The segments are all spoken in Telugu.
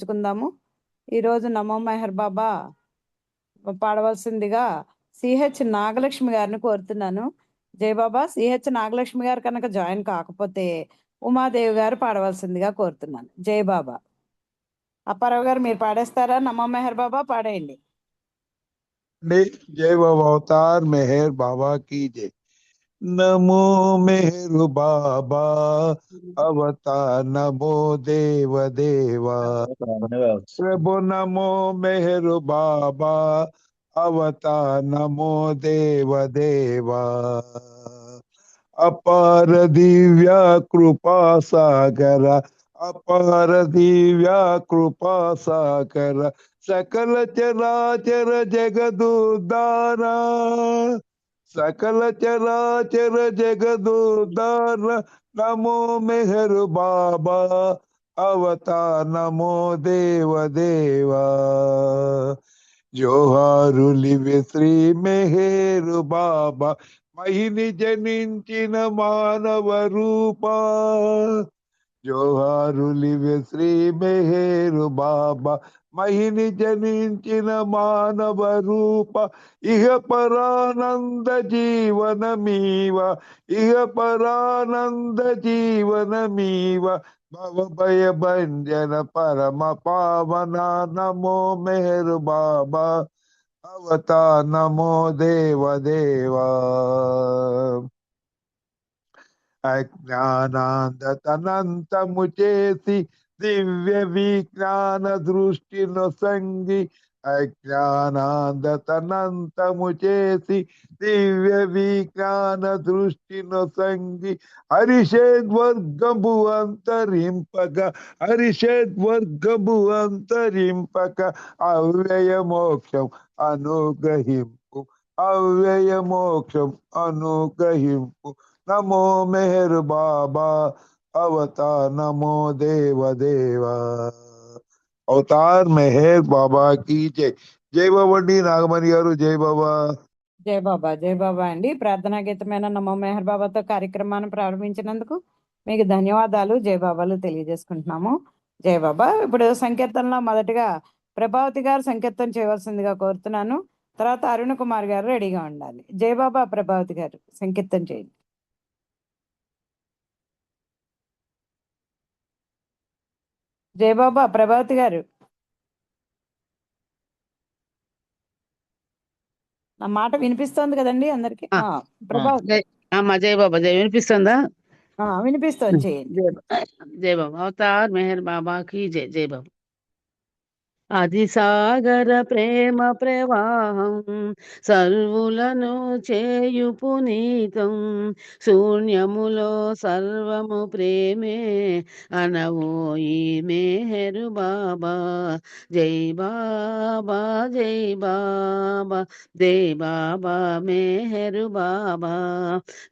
నేర్చుకుందాము. ఈరోజు నమో మెహర్ బాబా పాడవలసిందిగా సిహెచ్ నాగలక్ష్మి గారిని కోరుతున్నాను. జై బాబా. సిహెచ్ నాగలక్ష్మి గారు కనుక జాయిన్ కాకపోతే ఉమాదేవి గారు పాడవలసిందిగా కోరుతున్నాను. జై బాబా. అప్పారావు గారు మీరు పాడేస్తారా? నమో మెహర్ బాబా పాడేయండి. जय बाबा अवतार मेहर बाबा की जय। नमो मेहर बाबा अवतार नमो देव देवा। प्रभु नमो मेहर बाबा अवतार नमो देव देवा। अपार दिव्य कृपा सागर अपार दिव्य कृपा सागर सकल चराचर जगदुद्धारा सकल चराचर जगदुद्धारा नमो मेहर बाबा अवतार नमो देव देवा। జోహారులివి శ్రీ మెహేరు బాబా మహిని జనించిన మానవ రూపా జోహారులివి శ్రీ మెహేరు బాబా మహిని జనించిన మానవ రూప ఇహ పరానంద జీవనమీవ ఇహ పరానంద జీవనమీవ భవ భయ భంజన పరమ పావన నమో మెహర్ బాబా అవతార్ నమో దేవ దేవా। అజ్ఞానాందతనంతము చేసి దివ్య విజ్ఞాన దృష్టిను సంగి అజ్ఞానాందతనంతము చేసి దివ్య విజ్ఞాన దృష్టిను సంగి హరిషేద్వర్గము అంతరింపక హరిషేద్వర్గము అంతరింపక అవ్యయ మోక్షం అనుగ్రహింపు అవ్యయ మోక్షం అనుగ్రహింపు నమో మెహర్ బాబా అవతార్ నమో దేవ దేవా। అవతార్ మెహర్ బాబా की जय। జై బాబా అండి నాగమణి గారు। జై బాబా। జై బాబా. జై బాబా అండి. ప్రార్థనా గీతమైన నమో మెహర్ బాబాతో కార్యక్రమాన్ని ప్రారంభించినందుకు మీకు ధన్యవాదాలు, జై బాబాలు తెలియజేసుకుంటున్నాము. జై బాబా. ఇప్పుడు సంకీర్తనలో మొదటిగా ప్రభావతి గారు సంకీర్తన చేయవలసిందిగా కోరుతున్నాను. తర్వాత అరుణ్ కుమార్ గారు రెడీగా ఉండాలి. జై బాబా. ప్రభావతి గారు సంకీర్తన చేయండి. జై బాబా. ప్రభావతి గారు నా మాట వినిపిస్తోంది కదండి అందరికి? ప్రభావతి జై బాబా. జై వినిపిస్తుందా? వినిపిస్తోంది, చేయండి. జై బాబా అవతార్ మెహర్ బాబాకి జై. జై బాబా. అది సాగర ప్రేమ ప్రవాహం సర్వులను చేయు పునీతం శూన్యములో సర్వము ప్రేమే అనవోయి మెహరు బాబా। జై బాబా జై బాబా జై బాబా మెహరు బాబా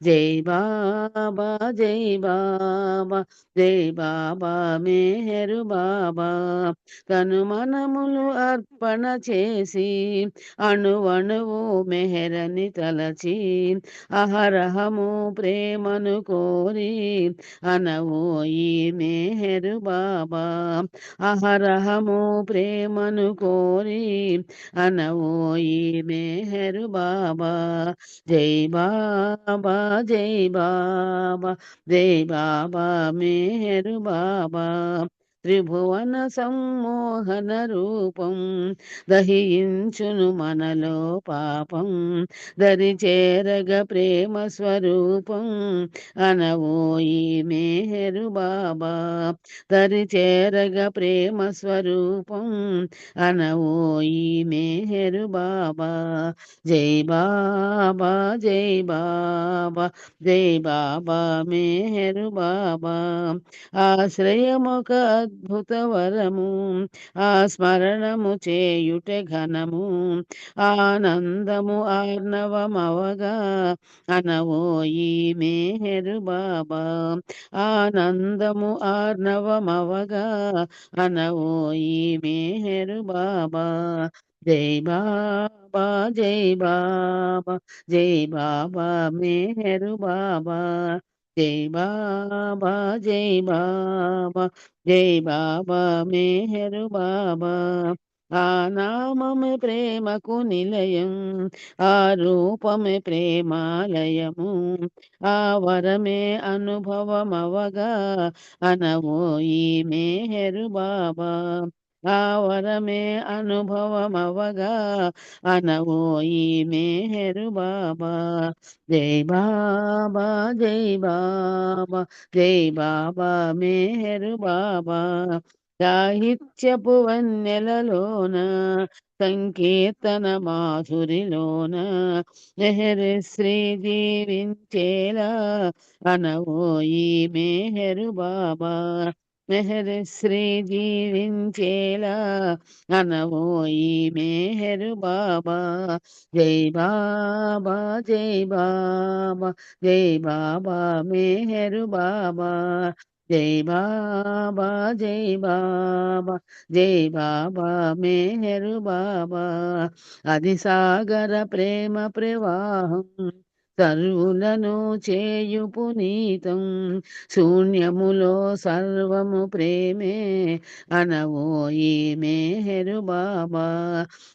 జై బాబా జై బాబా జై బాబా మెహరు బాబా। తను మనములు అర్పణ చేసి అణువణువు మెహరని తలచి అహరహము ప్రేమను కోరి అనవోయి మెహరు బాబా అహరహము ప్రేమను కోరి అనవోయి మెహరు బాబా। జై బాబా జై బాబా జై బాబా మెహరు బాబా। త్రిభువన సమ్మోహన రూపం దహించును మనలో పాపం దరి చేరగ ప్రేమ స్వరూపం అనవోయి మెహరు బాబా దరి చేరగ ప్రేమ స్వరూపం అనవోయి మెహరు బాబా। జై బాబా జై బాబా జై బాబా మెహరు బాబా। ఆశ్రయమొక అద్భుత వరము ఆ స్మరణము చేయుట ఘనము ఆనందము ఆర్ణవమవగా అనవోయి మెహరు బాబా ఆనందము ఆర్ణవమవగా అనవోయి మెహరు బాబా। జై బాబా జై బాబా జై బాబా మెహరు బాబా। జై బాబా జై బాబా జై బాబా మేహరు బాబా ఆ నామమే ప్రేమకు నిలయం ఆ రూపమే ప్రేమాలయము ఆ వరమే అనుభవమవగా అనవోయి మేహరు బాబా ఆ వరమే అనుభవమవగా అనవోయి మేహరు బాబా జై బాబా జై బాబా జై బాబా మేహరు బాబా సాహిత్యపు వన్నెలలోన సంకీర్తన మాధురిలోన మెహరు శ్రీ జీవించేలా అనవోయి మేహరు బాబా మెహరు శ్రీ జీవించేలా అనవోయి మేహరు బాబా జై బాబా జై బాబా జై బాబా మేహరు బాబా జై బాబా జై బాబా జై బాబా మేహరు బాబా అది సాగర ప్రేమ ప్రవాహం సర్వులను చేయు పునీతం శూన్యములో సర్వము ప్రేమే అనవోయి మేహరు బాబా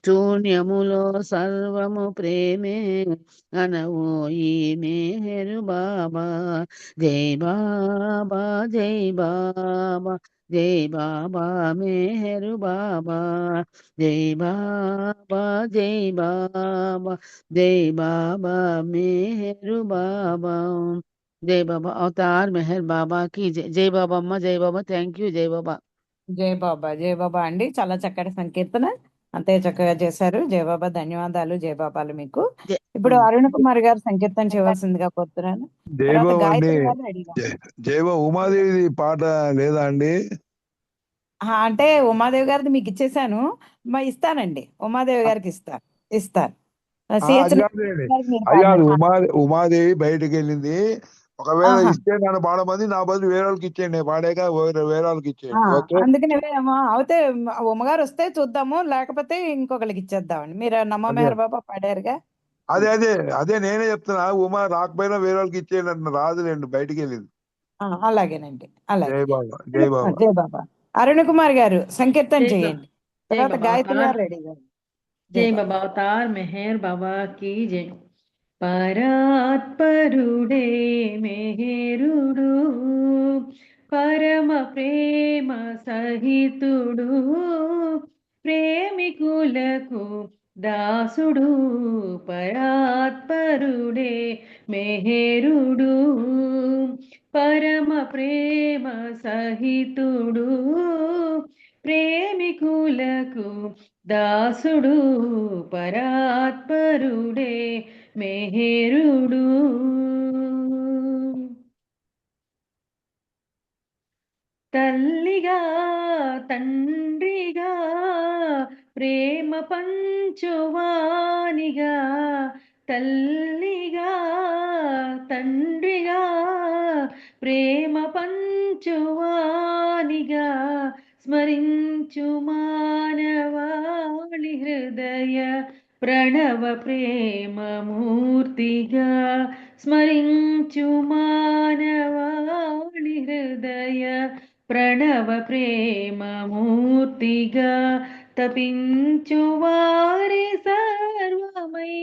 శూన్యములో సర్వము ప్రేమే అనవోయి మేహరు బాబా జై బాబా జై బాబా జై బాబా మేహరు బాబా జై బాబా జై బాబా జై బాబా మేహరు బాబా జై బాబా అవతార్ మెహర్ బాబా కి జై జై బాబా అమ్మ జై బాబా థ్యాంక్ యూ జై బాబా జై బాబా అండి. చాలా చక్కటి సంకీర్తన, అంతే చక్కగా చేశారు. జై బాబా, ధన్యవాదాలు జై బాబాలు మీకు. జై ఇప్పుడు అరుణ్ కుమార్ గారు సంకీర్తన చేయవలసిందిగా కోరుతున్నాను. తర్వాత జయబాబు అండి. గాయత్రి గారు రెడీగా. జయబాబు ఉమాదేవి పాట లేదా అండి? అంటే ఉమాదేవి గారిది మీకు ఇచ్చేసాను, ఇస్తానండి. ఉమాదేవి గారికి ఇస్తాను. అది సిహెచ్ కాదులేండి, గారికి మీరు అది కాదు. పాడినట్టు. ఉమాదేవి బయటకు వెళ్ళింది. ఒకవేళ ఆహా. ఇస్తే నన్ను పాడమంది, నా బదులు వేరే వాళ్ళకి ఇచ్చేయండి. నేను పాడాక వేరే వాళ్ళకి ఇచ్చేయండి. ఓకే. అందుకని అయితే ఉమ్మగారు వస్తే చూద్దాము, లేకపోతే ఇంకొకరికి ఇచ్చేద్దామండి. మీరు నమ్మ అదే మెహర్ బాబా పాడారుగా. అదే అదే అదే నేనే చెప్తున్నా. ఉమా రాకపోయినా వేరే వాళ్ళకి ఇచ్చేయండి అంటున్నా. రాదులేండి, బయటికి వెళ్ళింది. అలాగేనండి, అలాగే. జై బాబా జై బాబా. జై బాబా. అరుణ్ కుమార్ గారు సంకీర్తన जय बाबा చేయండి. जय తర్వాత बाबा గాయత్రి अवतार గారు రెడీగా. జై जय బాబా. बाबा अवतार मेहर बाबा की जय పరాత్పరుడే మెహరుడు పరమ ప్రేమ సహితుడు ప్రేమికులకు దాసుడు పరాత్పరుడే మెహరుడు పరమ ప్రేమ సహితుడు ప్రేమికులకు దాసుడు పరాత్పరుడే మెహరుడు తల్లిగా తండ్రిగా ప్రేమ పంచువానిగా తల్లిగా తండ్రిగా ప్రేమ పంచువానిగా స్మరించు మానవాళి హృదయ ప్రణవ ప్రేమమూర్తిగా స్మరించు మానవాళి హృదయ ప్రణవ ప్రేమమూర్తిగా తపించు వారి సర్వమై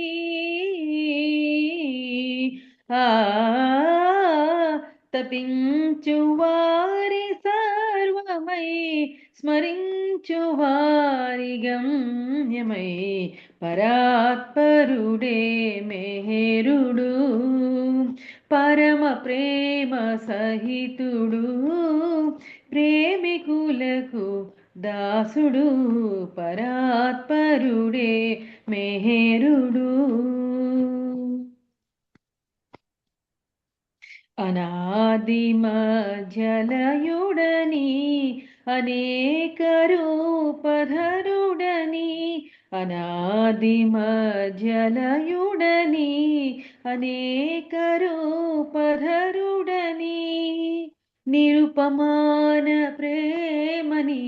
ఆ తపించు వారి సర్వమై స్మరించు వారి గమ్యమై పరాత్పరుడే మెహరుడు పరమ ప్రేమ సహితుడు ప్రేమికులకు దాసుడు పరాత్పరుడే మెహరుడు అనాది మధ్యలయుడని అనేక రూపధరుడని అనాది మధ్యలయుడని అనేక రూపధరుడని నిరుపమాన ప్రేమని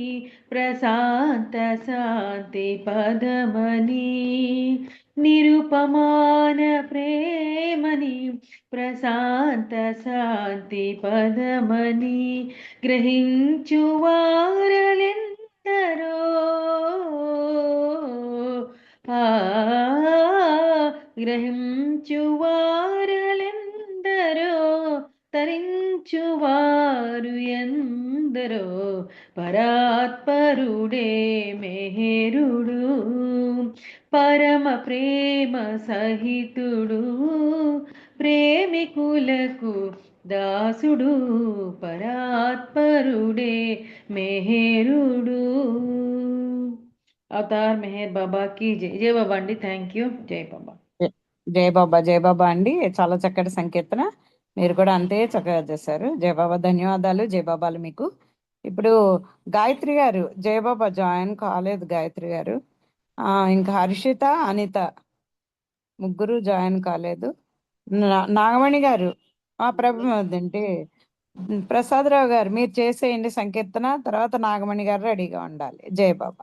ప్రశాంత శాంతి పదమని నిరుపమాన ప్రేమని ప్రశాంత శాంతి పదమని గ్రహించు వారలెందరో ఆ గ్రహించు వారలెందరో తరించువారు ఎందరో పరాత్పరుడే మెహరుడు పరమ ప్రేమ సహితుడు ప్రేమికులకు దాసుడు పరాత్పరుడే మెహరుడు. అవతార్ మెహర్ బాబా కి జై. జై బాబా అండి. Thank you. జై బాబా. జై బాబా అండి. చాలా చక్కటి సంకీర్తన, మీరు కూడా అంతే చక్కగా చేశారు. జై బాబా, ధన్యవాదాలు. జై బాబాలు మీకు. ఇప్పుడు గాయత్రి గారు, జై బాబా జాయిన్ కాలేదు గాయత్రి గారు. ఇంకా హర్షిత, అనిత ముగ్గురు జాయిన్ కాలేదు. నాగమణి గారు, ప్రభు ఏంటి ప్రసాదరావు గారు మీరు చేసేయండి సంకీర్తన, తర్వాత నాగమణి గారు రెడీగా ఉండాలి. జై బాబా.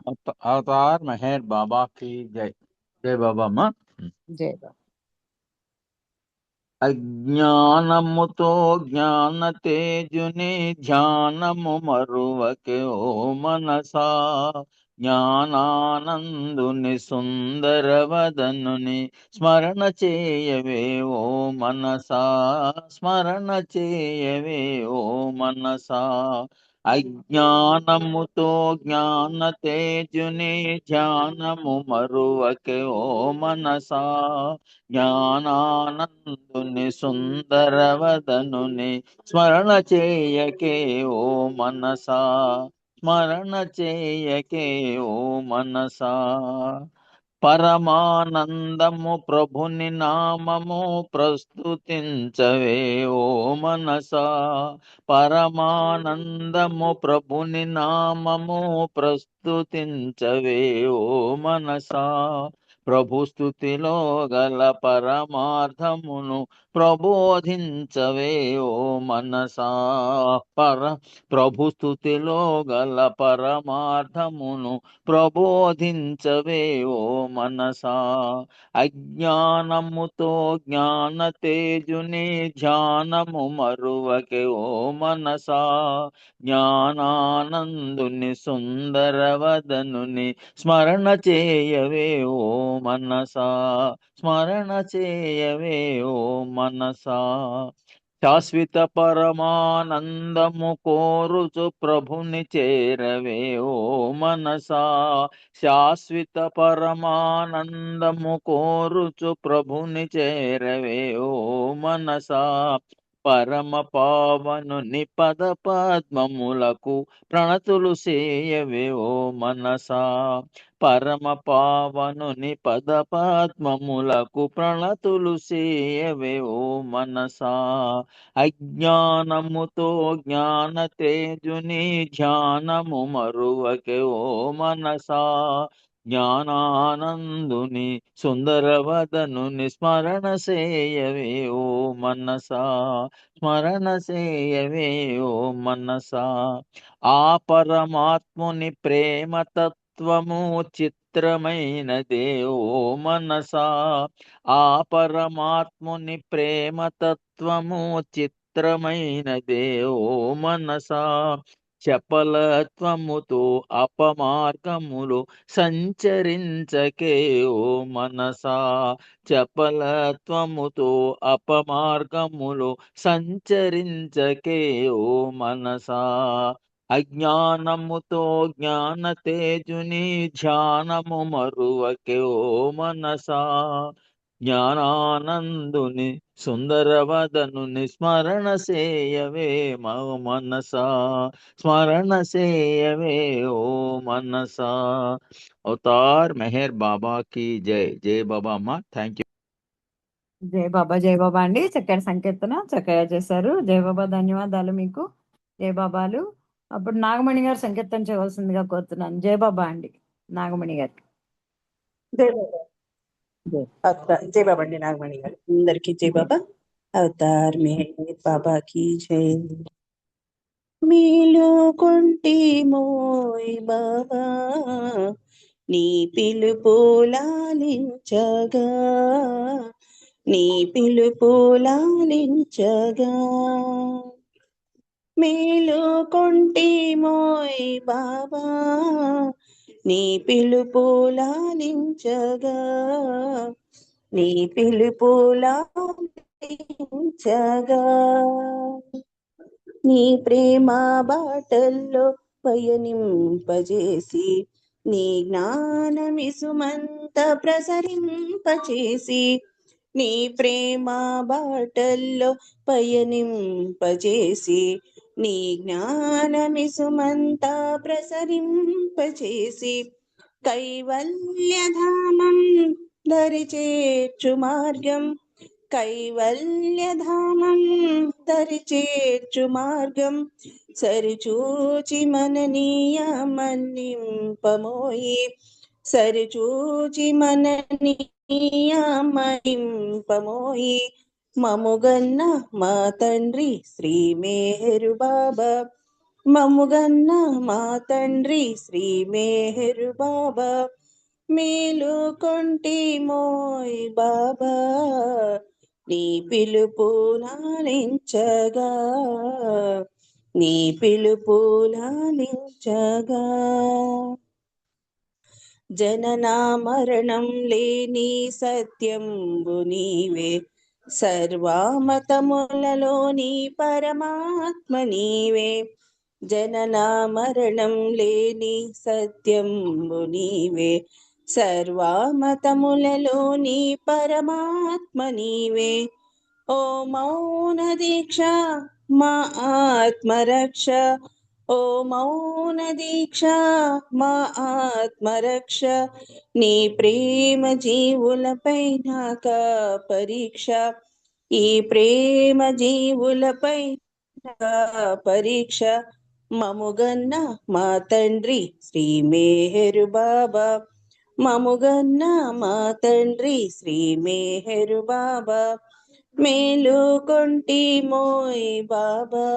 అవతార్ మెహర్ బాబా కి జై. జై బాబా అమ్మా. జై బాబా. అజ్ఞానముతో జ్ఞాన తేజుని ధ్యానము మరువకే ఓ మనసా, జ్ఞానానందుని సుందరవదనుని స్మరణ చేయవే ఓ మనసా, స్మరణ చేయవే ఓ మనసా. అజ్ఞానముతో జ్ఞాన తేజుని ధ్యానము మరువకే ఓ మనసా, జ్ఞానానందుని సుందరవదనుని స్మరణ చేయకే ఓ మనసా, స్మరణ చేయకే ఓ మనసా. పరమానందము ప్రభుని నామము ప్రస్తుతించవే ఓ మనసా, పరమానందము ప్రభుని నామము ప్రస్తుతించవే ఓ మనసా. ప్రభు స్తుతిలో గల పరమార్థమును ప్రబోధించవే ఓ మనసా, ప్రభు స్తుతిలో గల పరమార్థమును ప్రబోధించవే ఓ మనసా. అజ్ఞానముతో జ్ఞాన తేజుని ధ్యానము మరువకే ఓ మనసా, జ్ఞానానందుని సుందరవదనుని స్మరణ చేయవే ఓ మనసా, స్మరణ చేయవే ఓ మనసా. శాశ్వత పరమానందము కోరుచు ప్రభుని చేరవే ఓ మనసా, శాశ్వత పరమానందము కోరుచు ప్రభుని చేరవే ఓ మనసా. పరమ పావనుని పద పద్మములకు ప్రణతులు చేయవే ఓ మనసా, పరమ పావనుని పద పద్మములకు ప్రణతులు చేయవే ఓ మనసా. అజ్ఞానముతో జ్ఞాన తేజుని ధ్యానము మరువకే ఓ మనసా, జ్ఞానానందుని సుందరవదనుని స్మరణ చేయవే ఓ మనసా, స్మరణ చేయవే ఓ మనసా. ఆ పరమాత్ముని ప్రేమ తత్వము చిత్రమైనదే ఓ మనసా, ఆ పరమాత్ముని ప్రేమ తత్వము చిత్రమైనదే ఓ మనసా. చపలత్వముతో అపమార్గములు సంచరించకే ఓ మనసా, చపలత్వముతో అపమార్గములు సంచరించకే ఓ మనసా. అజ్ఞానముతో జ్ఞాన తేజుని ధ్యానము మరువకే ఓ మనసా, జ్ఞానానందుని సుందరవదనుని స్మరణ చేయవే మా మనసా, స్మరణ చేయవే ఓ మనసా. అవతార్ మెహర్ బాబా కి జై. జై బాబా అమ్మ. Thank you. జై బాబా అండి. చక్కటి సంకీర్తన చక్కగా చేశారు. జై బాబా, ధన్యవాదాలు మీకు. జై బాబాలు. అప్పుడు నాగమణి గారు సంకీర్తన చేయవలసిందిగా కోరుతున్నాను. జై బాబా అండి. నాగమణి గారు. జై బాబా. జై బాబా అండి. నాగమణి గారు అందరికీ జై బాబా. అవతార్ మెహర్ బాబా की జై. మీలో కొంటి మోయ్ బాబా, నీ పిలుపు లాలించగా, నీ పిలుపు లాలించగా. మేలుకొంటిమోయ్ బాబా, నీ పిలుపు లాలించగా, నీ పిలుపు లాలించగా. నీ ప్రేమ బాటల్లో పయనింపజేసి, నీ జ్ఞానమిసుమంత ప్రసరింపచేసి, నీ ప్రేమ బాటల్లో పయనింపజేసి, నీ జ్ఞానమిసుమంత ప్రసరింపచేసి, కైవల్యధామం దరిచేర్చు మార్గం, కైవల్యధామం దరిచేర్చు మార్గం, సరిచూచి మననీయ మన్నింపమోయి, సరిచూచి మననీయ మన్నింపమోయి. మముగన్న మా తండ్రి శ్రీ మేరు బాబా, మముగన్న మా తండ్రి శ్రీ మేరు బాబా. మేలుకొంటిమోయ్ బాబా, నీ పిలుపు లాలించగా, నీ పిలుపు లాలించగా. జనన మరణం లేని సత్యంబు నీవే, సర్వమతములలోని పరమాత్మ నీవే. జనన మరణం లేని సత్యంబు నీవే, సర్వమతములలోని పరమాత్మ నీవే. ఓ మౌన దీక్ష మా ఆత్మరక్ష, ఓ మౌన దీక్ష మా ఆత్మరక్ష. నీ ప్రేమ జీవులపై నాక పరీక్ష, ఈ ప్రేమ జీవులపై పరీక్ష. మముగన్న మా తండ్రి శ్రీ మేరు బాబా, మముగన్న మా తండ్రి శ్రీ మేరు బాబా. మేలుకొంటిమోయ్ బాబా,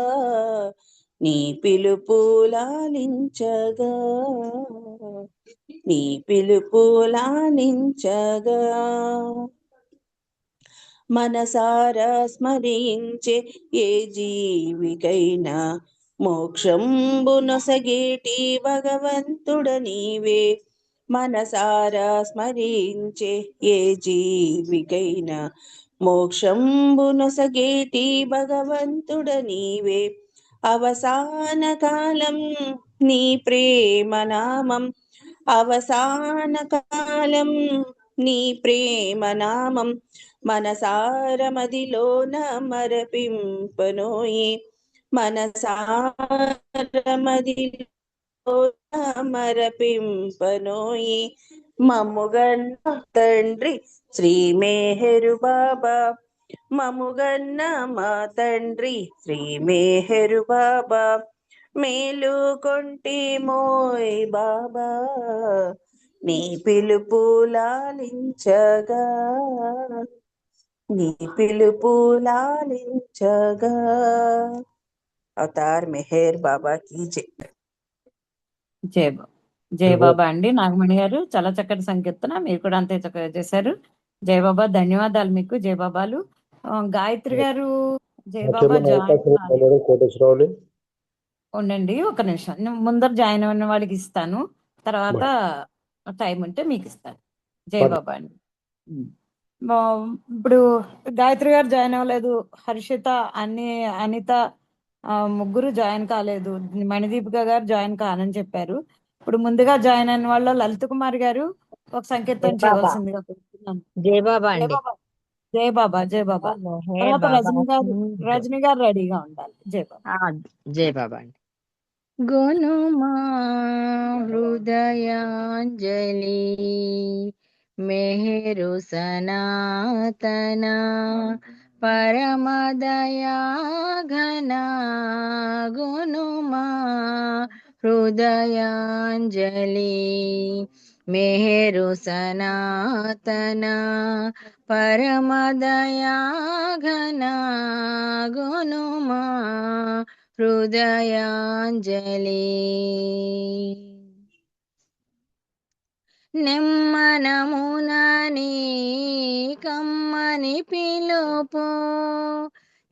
నీ పిలుపు లాలించగా, నీ పిలుపు లాలించగా. మనసారా స్మరించే ఏ జీవికైనా మోక్షంబు నొసగేటి భగవంతుడ నీవే. మనసారా స్మరించే ఏ జీవికైనా మోక్షంబు నొసగేటి భగవంతుడ నీవే. అవసాన కాలం నీ ప్రేమ నామం, అవసాన కాలం నీ ప్రేమ నామం, మనసార మదిలోన మరపింపనోయి, మనసార మదిలోన మరపింపనోయి. మమ్ముగన్న తండ్రి శ్రీ మేరు బాబా, మముగన్న మా తండ్రి శ్రీ మేరు బాబా. మేలుకొంటిమోయ్ బాబా, నీ పిలుపు లాలించగా, నీ పిలుపు లాలించగా. అవతార్ మెహర్ బాబా కీ జై. జై బాబా. జై బాబా అండి. నాగమణి గారు చాలా చక్కటి సంకీర్తన, మీరు కూడా అంతే చక్కగా చేశారు. జై బాబా, ధన్యవాదాలు మీకు. జై బాబాలు. గాయత్రి గారు జై బాబా జాయిన్ కాలేదు. ఉండండి ఒక నిమిషం, ముందర జాయిన్ అయిన వాళ్ళకి ఇస్తాను, తర్వాత టైం ఉంటే మీకు ఇస్తాను. జై బాబా అండి. ఇప్పుడు గాయత్రి గారు జాయిన్ అవ్వలేదు, హర్షిత, అనిత ముగ్గురు జాయిన్ కాలేదు, మణిదీపిక గారు జాయిన్ కానని చెప్పారు. ఇప్పుడు ముందుగా జాయిన్ అయిన వాళ్ళు లలిత కుమార్ గారు ఒక సంకీర్తన చేయవలసిందిగా కోరుతున్నాను. జై బాబా జై అండి. బాబా. జై బాబా. జై బాబా. తర్వాత రజనీ గారు రెడీగా ఉండాలి. జై బాబా. జై బాబా అండి. గునుమా హృదయాంజలి మెహరు సనాతన పరమదయా ఘన, గునుమా హృదయాంజలి మెహరు సనాతన పరమదయా ఘన, గునుమా హృదయాంజలి. నెమ్మనమునని కమ్మని పిలుపు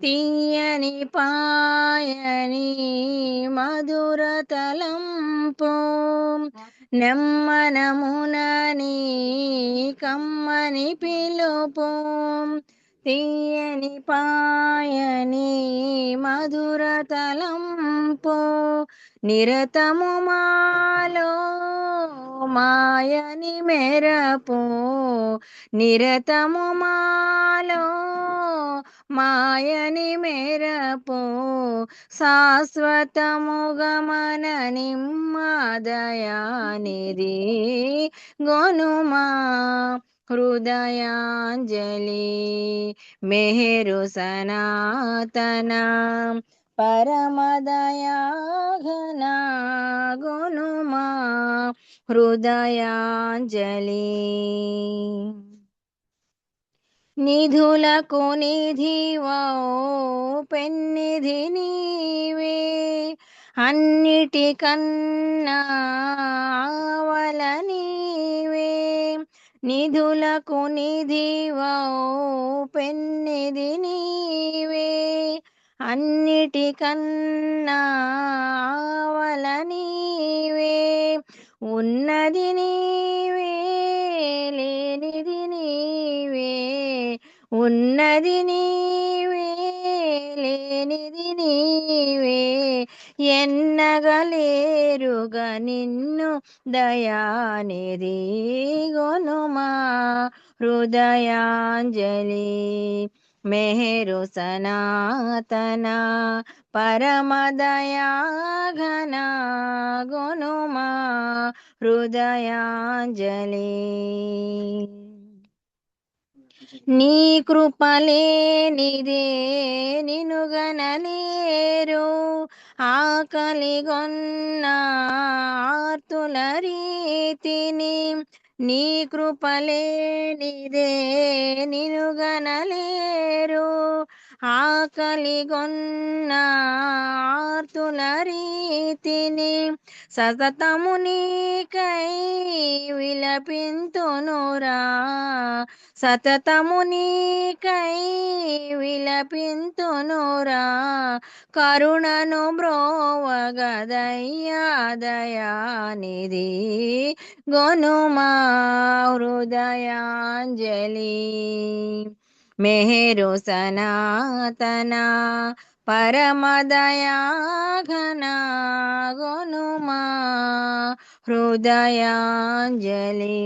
తీయని పాయని మధుర తలంపు నెమ్మనమునని కమ్మని పిలుపు తీయని పాయని మధుర తలంపు నిరతము మాలో మాయని మెరపు నిరతము మాలో మాయని మెరపు శాశ్వతముగా మన నిమ్మదయానిది గొనుమా హృదయాంజలి మెహరు సనాతన పరమదయాఘన గునుమా హృదయాంజలి నిధులకు నిధివో పెన్నిధి నీవే అన్నిటికన్నా ఆవల నీవే నిధులకు నిధివో పెన్నిధి నీవే అన్నిటికన్నా ఆవల నీవే ఉన్నది నీవే లేనిది నీవే ఉన్నది నీవే లేనిది నీవే ఎన్నగలేరుగా నిన్ను దయానిధి గొనుమా హృదయాంజలి మెహరు సనాతన పరమదయాఘన గునుమా హృదయాంజలి నీ కృపలేనిదే నినుగనలేరు ఆకలిగొన్న ఆర్తుల రీతిని నీ కృపలేనిదే నినుగనలేరు ఆకలిగొన్న ఆర్తుల రీతిని సతతము నీకై విలపింతునురా సతతము నీకై విలపింతునురా కరుణను బ్రోవగదయ్యా దయానిధి గొనుమా హృదయాంజలి మెహరు సనాతన పరమదయాఘన గునుమా హృదయాంజలి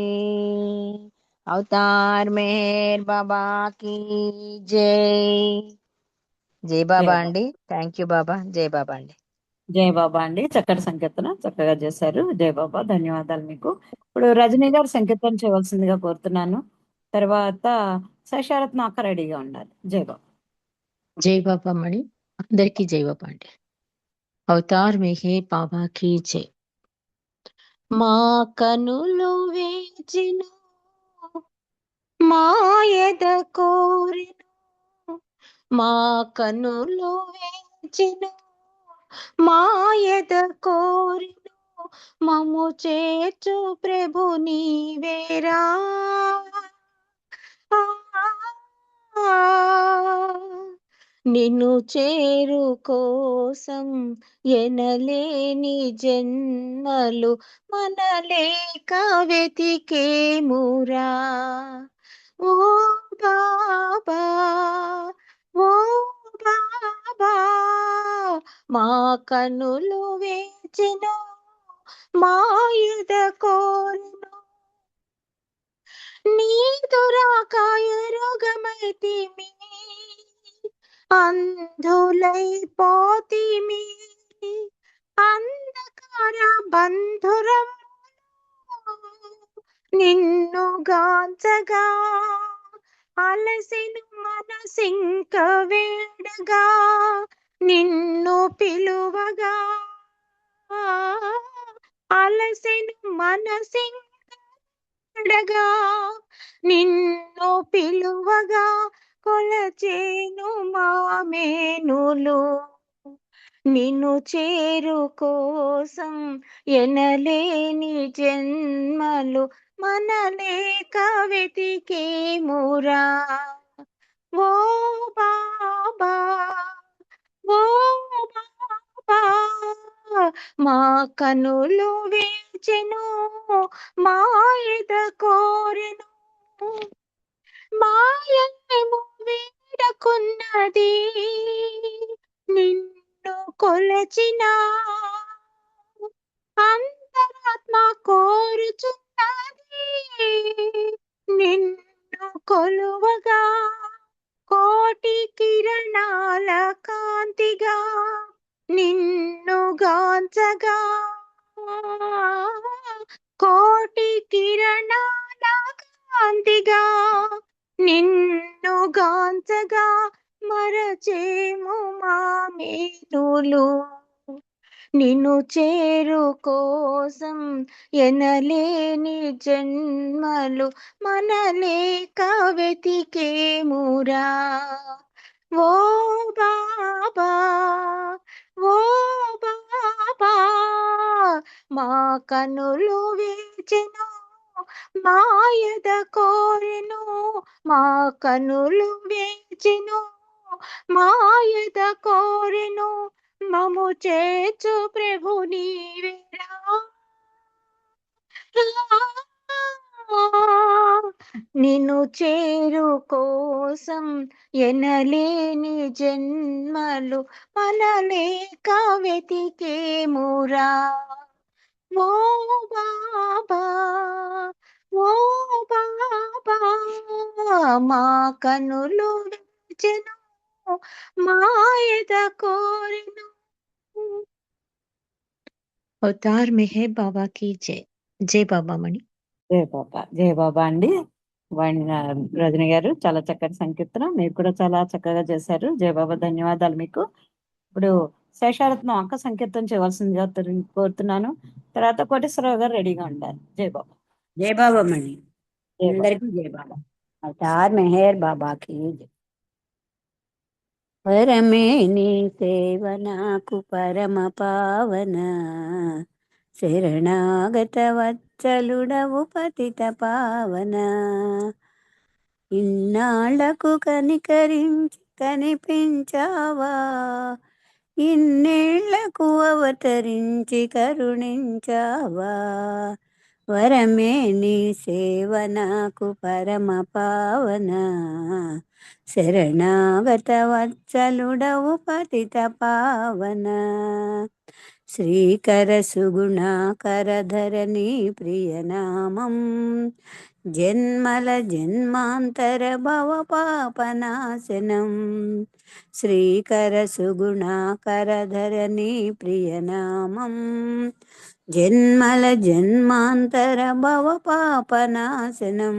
అవతార్ మెహర్ బాబా की జై జై బాబా అండి థ్యాంక్ యూ బాబా జై బాబా అండి జై బాబా అండి చక్కటి సంకీర్తన చక్కగా చేశారు జై బాబా ధన్యవాదాలు మీకు ఇప్పుడు రజనీ గారు సంకీర్తన చేయవలసిందిగా కోరుతున్నాను తర్వాత శశారత్న అక్క రెడీగా ఉండాలి జై బాబా జై బాబా మణి అందరికీ జై బాబా అండి అవతార్ మెహే బాబాకి జై మా కనులు వేచిను మాయద కోరిను మా కనులు వేచిను మాయద కోరిను మము చేర్చు ప్రభు నీవేరా నిన్ను చేరు కోసం ఎనలేని జన్మలు మనలేక వెతికేమురా ఓ బాబా ఓ బాబా మా కనులు వేచెను మాయద కోరును నీదురాకాయ రోగమైతిమి అంధులైపోతిమి అంధకార బంధురం నిన్ను గాంచగా అలసిన మనసింక వేడగా నిన్ను పిలువగా అలసిన మనసింక వేడగా నిన్ను పిలువగా కొలచేను మామేనులు నిన్ను చేరు కోసం ఎనలేని జన్మలు మనలేక వెతికేమురా ఓ బాబా ఓ బాబా మా కనులు వేచెను మాయద కోరెను మాయము వేడకున్నది నిన్ను కొలచిన అంతరాత్మ కోరుచున్నది నిన్ను కొలువగా కోటి కిరణాల కాంతిగా నిన్ను గాంచగా కోటి కిరణాల కాంతిగా నిన్ను గాంచగా మరచేము మా మేలులు నిన్ను చేరు కోసం ఎనలేని జన్మలు మనలేక వెతికేమురా ఓ బాబా ఓ బాబా మా కనులు వేచెను మాయద కోరెను మా కనులు వేచెను మాయద కోరెను మము చేర్చు ప్రభు నీవేరా నిన్ను చేరు కోసం ఎనలేని జన్మలు మనలేక వెతికేమురా ఓ బాబా ఓ బాబా మా కనులు వేచెను మాయద కోరెను అవతార్ మెహర్ బాబా की जय జై బాబా మణి జయ బాబా అండి. రజని గారు చాలా చక్కటి సంకీర్తన, మీరు కూడా చాలా చక్కగా చేశారు. జయ బాబా, ధన్యవాదాలు మీకు. ఇప్పుడు శేషారత్నం అక్క సంకీర్తన చేయవలసిందిగా కోరుతున్నాను. తర్వాత కోటేశ్వరరావు గారు రెడీగా ఉంటారు. జయ బాబా. జై బాబా మణి. జయ బాబా. అందరికీ జై బాబా. అవతార్ మెహర్ బాబాకి జై. పరమే నీ సేవ నాకు పరమ పావన, శరణాగత వత్సలుడవు పతిత పావన. ఇన్నాళ్లకు కనికరించి కనిపించావా, ఇన్నేళ్లకు అవతరించి కరుణించావా. వరమే నీ సేవ నాకు పరమ పావన, శరణాగత వత్సలుడవు పతిత పావన. శ్రీకర సుగుణాకర ధరణి ప్రియనామం, జన్మల జన్మాంతర భవ పాపనాశనం. శ్రీకర సుగుణాకర ధరణి ప్రియనామం, జన్మల జన్మాంతర భవ పాపనాశనం.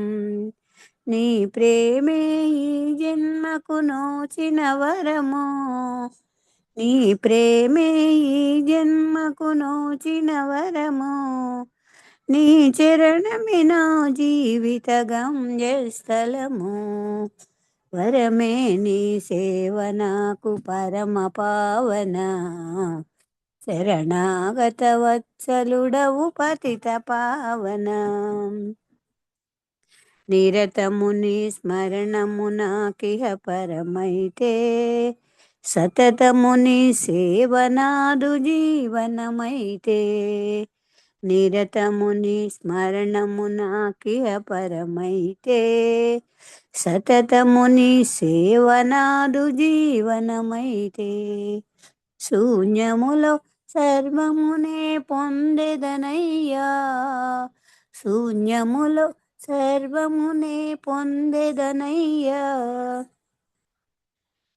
నీ ప్రేమే ఈ జన్మకు నోచిన వరము, నీ ప్రేమే ఈ జన్మకు నోచిన వరము. నీ చరణమే నా జీవిత గమ్యస్థలము. వరమే నీ సేవ నాకు పరమ పావన, శరణాగత వత్సలుడవు పతిత పావన. నిరతము నీ స్మరణము నాకిహ పరమైతే, సతతము నీ సేవ నాదు జీవనమైతే. నిరతము నీ స్మరణము నాకిహ పరమైతే, సతతము నీ సేవ నాదు జీవనమైతే. శూన్యములో సర్వమునే పొందెదనయ్యా, శూన్యములో సర్వమునే పొందెదనయ్యా.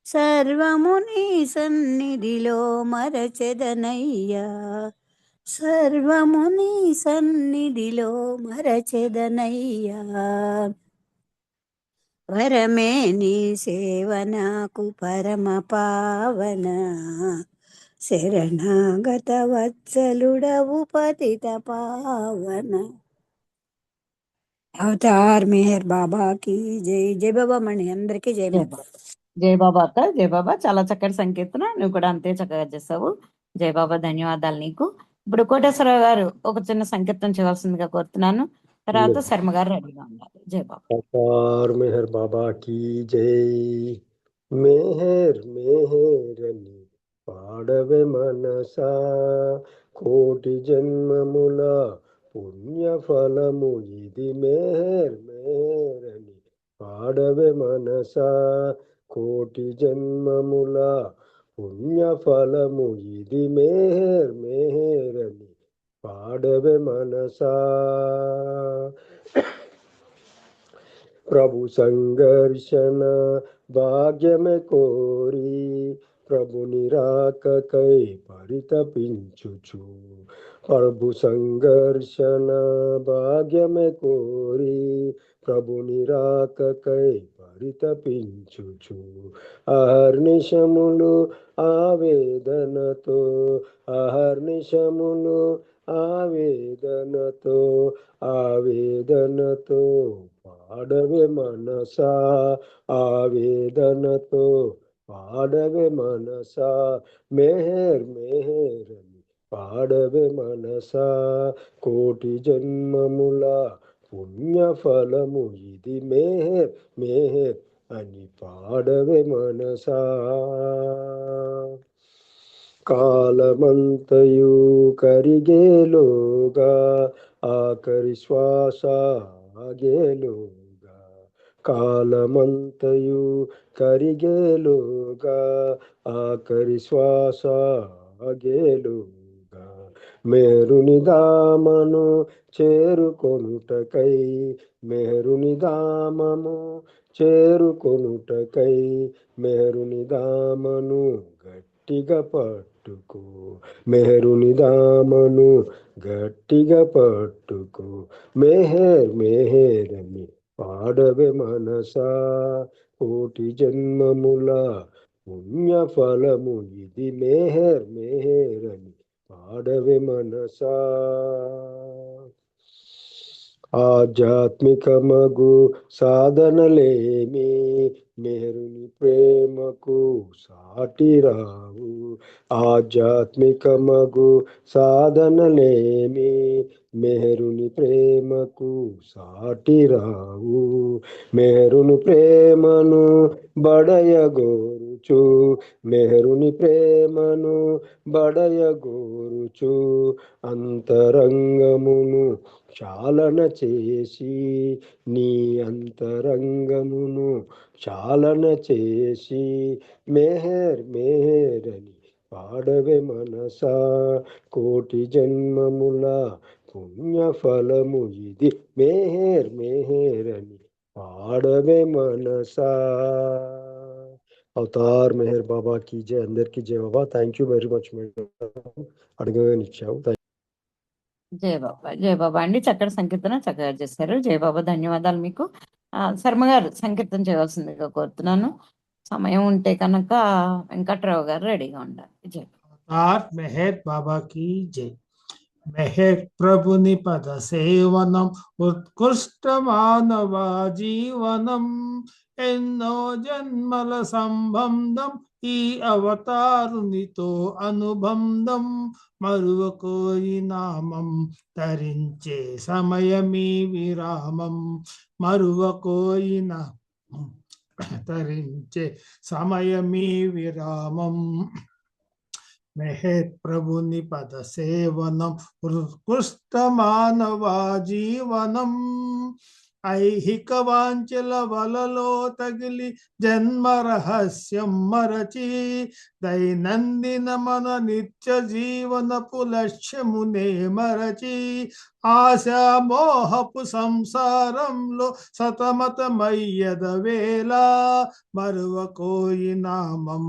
సర్వముని సన్నిధిలో మరచెదనయ్యా, సర్వముని సన్నిధిలో మరచెదనయ్యా. వరమే నీ సేవ నాకు పరమ పావన, శరణాగత వత్సలుడవు పతిత పావన. అవతార్ మెహర్ బాబాకి జై. జై బాబా మణి. అందరికీ జై బాబా. జయబాబా అక్క, జయబాబా చాలా చక్కటి సంకీర్తన, నువ్వు కూడా అంతే చక్కగా చేసావు. జయబాబా ధన్యవాదాలు నీకు. ఇప్పుడు కోటేశ్వరరావు గారు ఒక చిన్న సంకీర్తన చేయవలసిందిగా కోరుతున్నాను. తర్వాత శర్మ గారు రెడీగా ఉన్నారు. జయబాబా. అపార్ మెహర్ బాబా కీ జై. మెహర్ మెహరని పాడవే మనసా, కోటి జన్మముల పుణ్య ఫలము ఇది. మెహర్ మెహరని పాడవే మనసా, కోటి జన్మముల పుణ్య ఫలము ఇది. మెహర్ మెహరని పాడవే మనసా. ప్రభు సంఘర్షణ భాగ్యమే కోరి, ప్రభు నిరాకకై పరితపించుచు. ప్రభు సంఘర్షణ భాగ్యమే కోరి, ప్రభు నిరాకకై పరితపించుచు. అహర్నిశములు ఆవేదనతో, అహర్నిశములు ఆవేదనతో, ఆవేదనతో పాడవే మనసా, ఆవేదనతో పాడవే మనసా. మెహర్ మెహరని పాడవే మనసా, కోటి జన్మముల పుణ్య ఫలము ఇది. మెహర్ మెహర్ అని పాడవే మనసా. కాలమంతయు కరిగేలోగా, ఆఖరి శ్వాస ఆగేలోగా. కాలమంతయు కరిగేలోగా, ఆఖరి శ్వాస ఆగేలోగా. మేరుని దామను చేరుకొనుటకై, మేరుని దామము చేరుకొనుటకై, మేరుని దామను గట్టిగా పట్టుకో, మెహరుని దామను గట్టిగా పట్టుకో. మెహర్ మెహరని పాడవే మనసా, కోటి జన్మముల పుణ్య ఫలము ఇది. మెహర్ మెహరని పాడవే మనసా. ఆధ్యాత్మిక మగు సాధనలేమి, మెహరుని ప్రేమకు సాటి రావు. ఆధ్యాత్మిక మగు సాధనలేమి, మెహరుని ప్రేమకు సాటి రావు. మెహరుని ప్రేమను బడయగోరుచు, మెహరుని ప్రేమను బడయగోరుచు. అంతరంగమును చాలన చేసి, నీ అంతరంగమును చాలన చేసి. మెహర్ మెహరని పాడవే మనసా, కోటి జన్మముల పుణ్య ఫలము ఇది. మెహర్ మెహరని పాడవే మనసా. అవతార్ మెహర్ బాబా కీ జై. అందరికీ జై Baba. Thank you very much madam, అడగనిచ్చావు. జయబాబా. జయబాబా అండి, చక్కటి సంకీర్తన చక్కగా చేశారు. జయబాబా ధన్యవాదాలు మీకు. శర్మ గారు సంకీర్తన చేయవలసిందిగా కోరుతున్నాను. సమయం ఉంటే కనుక వెంకట్రావు గారు రెడీగా ఉండాలి. జయ మెహర్ బాబా కీ జై. మెహర్ ప్రభుని పద సేవనం ఉత్కృష్ట మానవ జీవనం. ఎన్నో జన్మల సంబంధం ఈ అవతారునితో అనుబంధం. మరువకోయి నామం తరించే సమయమీ విరామం. మరువకోయి నామం తరించే సమయమీ విరామం. మెహర్ ప్రభుని పద సేవనం ఉత్కృష్ట మానవ జీవనం. ఐహిక వాంఛల వలలో తగిలి జన్మ రహస్యం మరచి, దైనందిన మన నిత్య జీవనపు లక్ష్యమునే మరచి. ఆశా మోహపు సంసారంలో సతమతమయ్యద వేళ. మరువకోయి నామం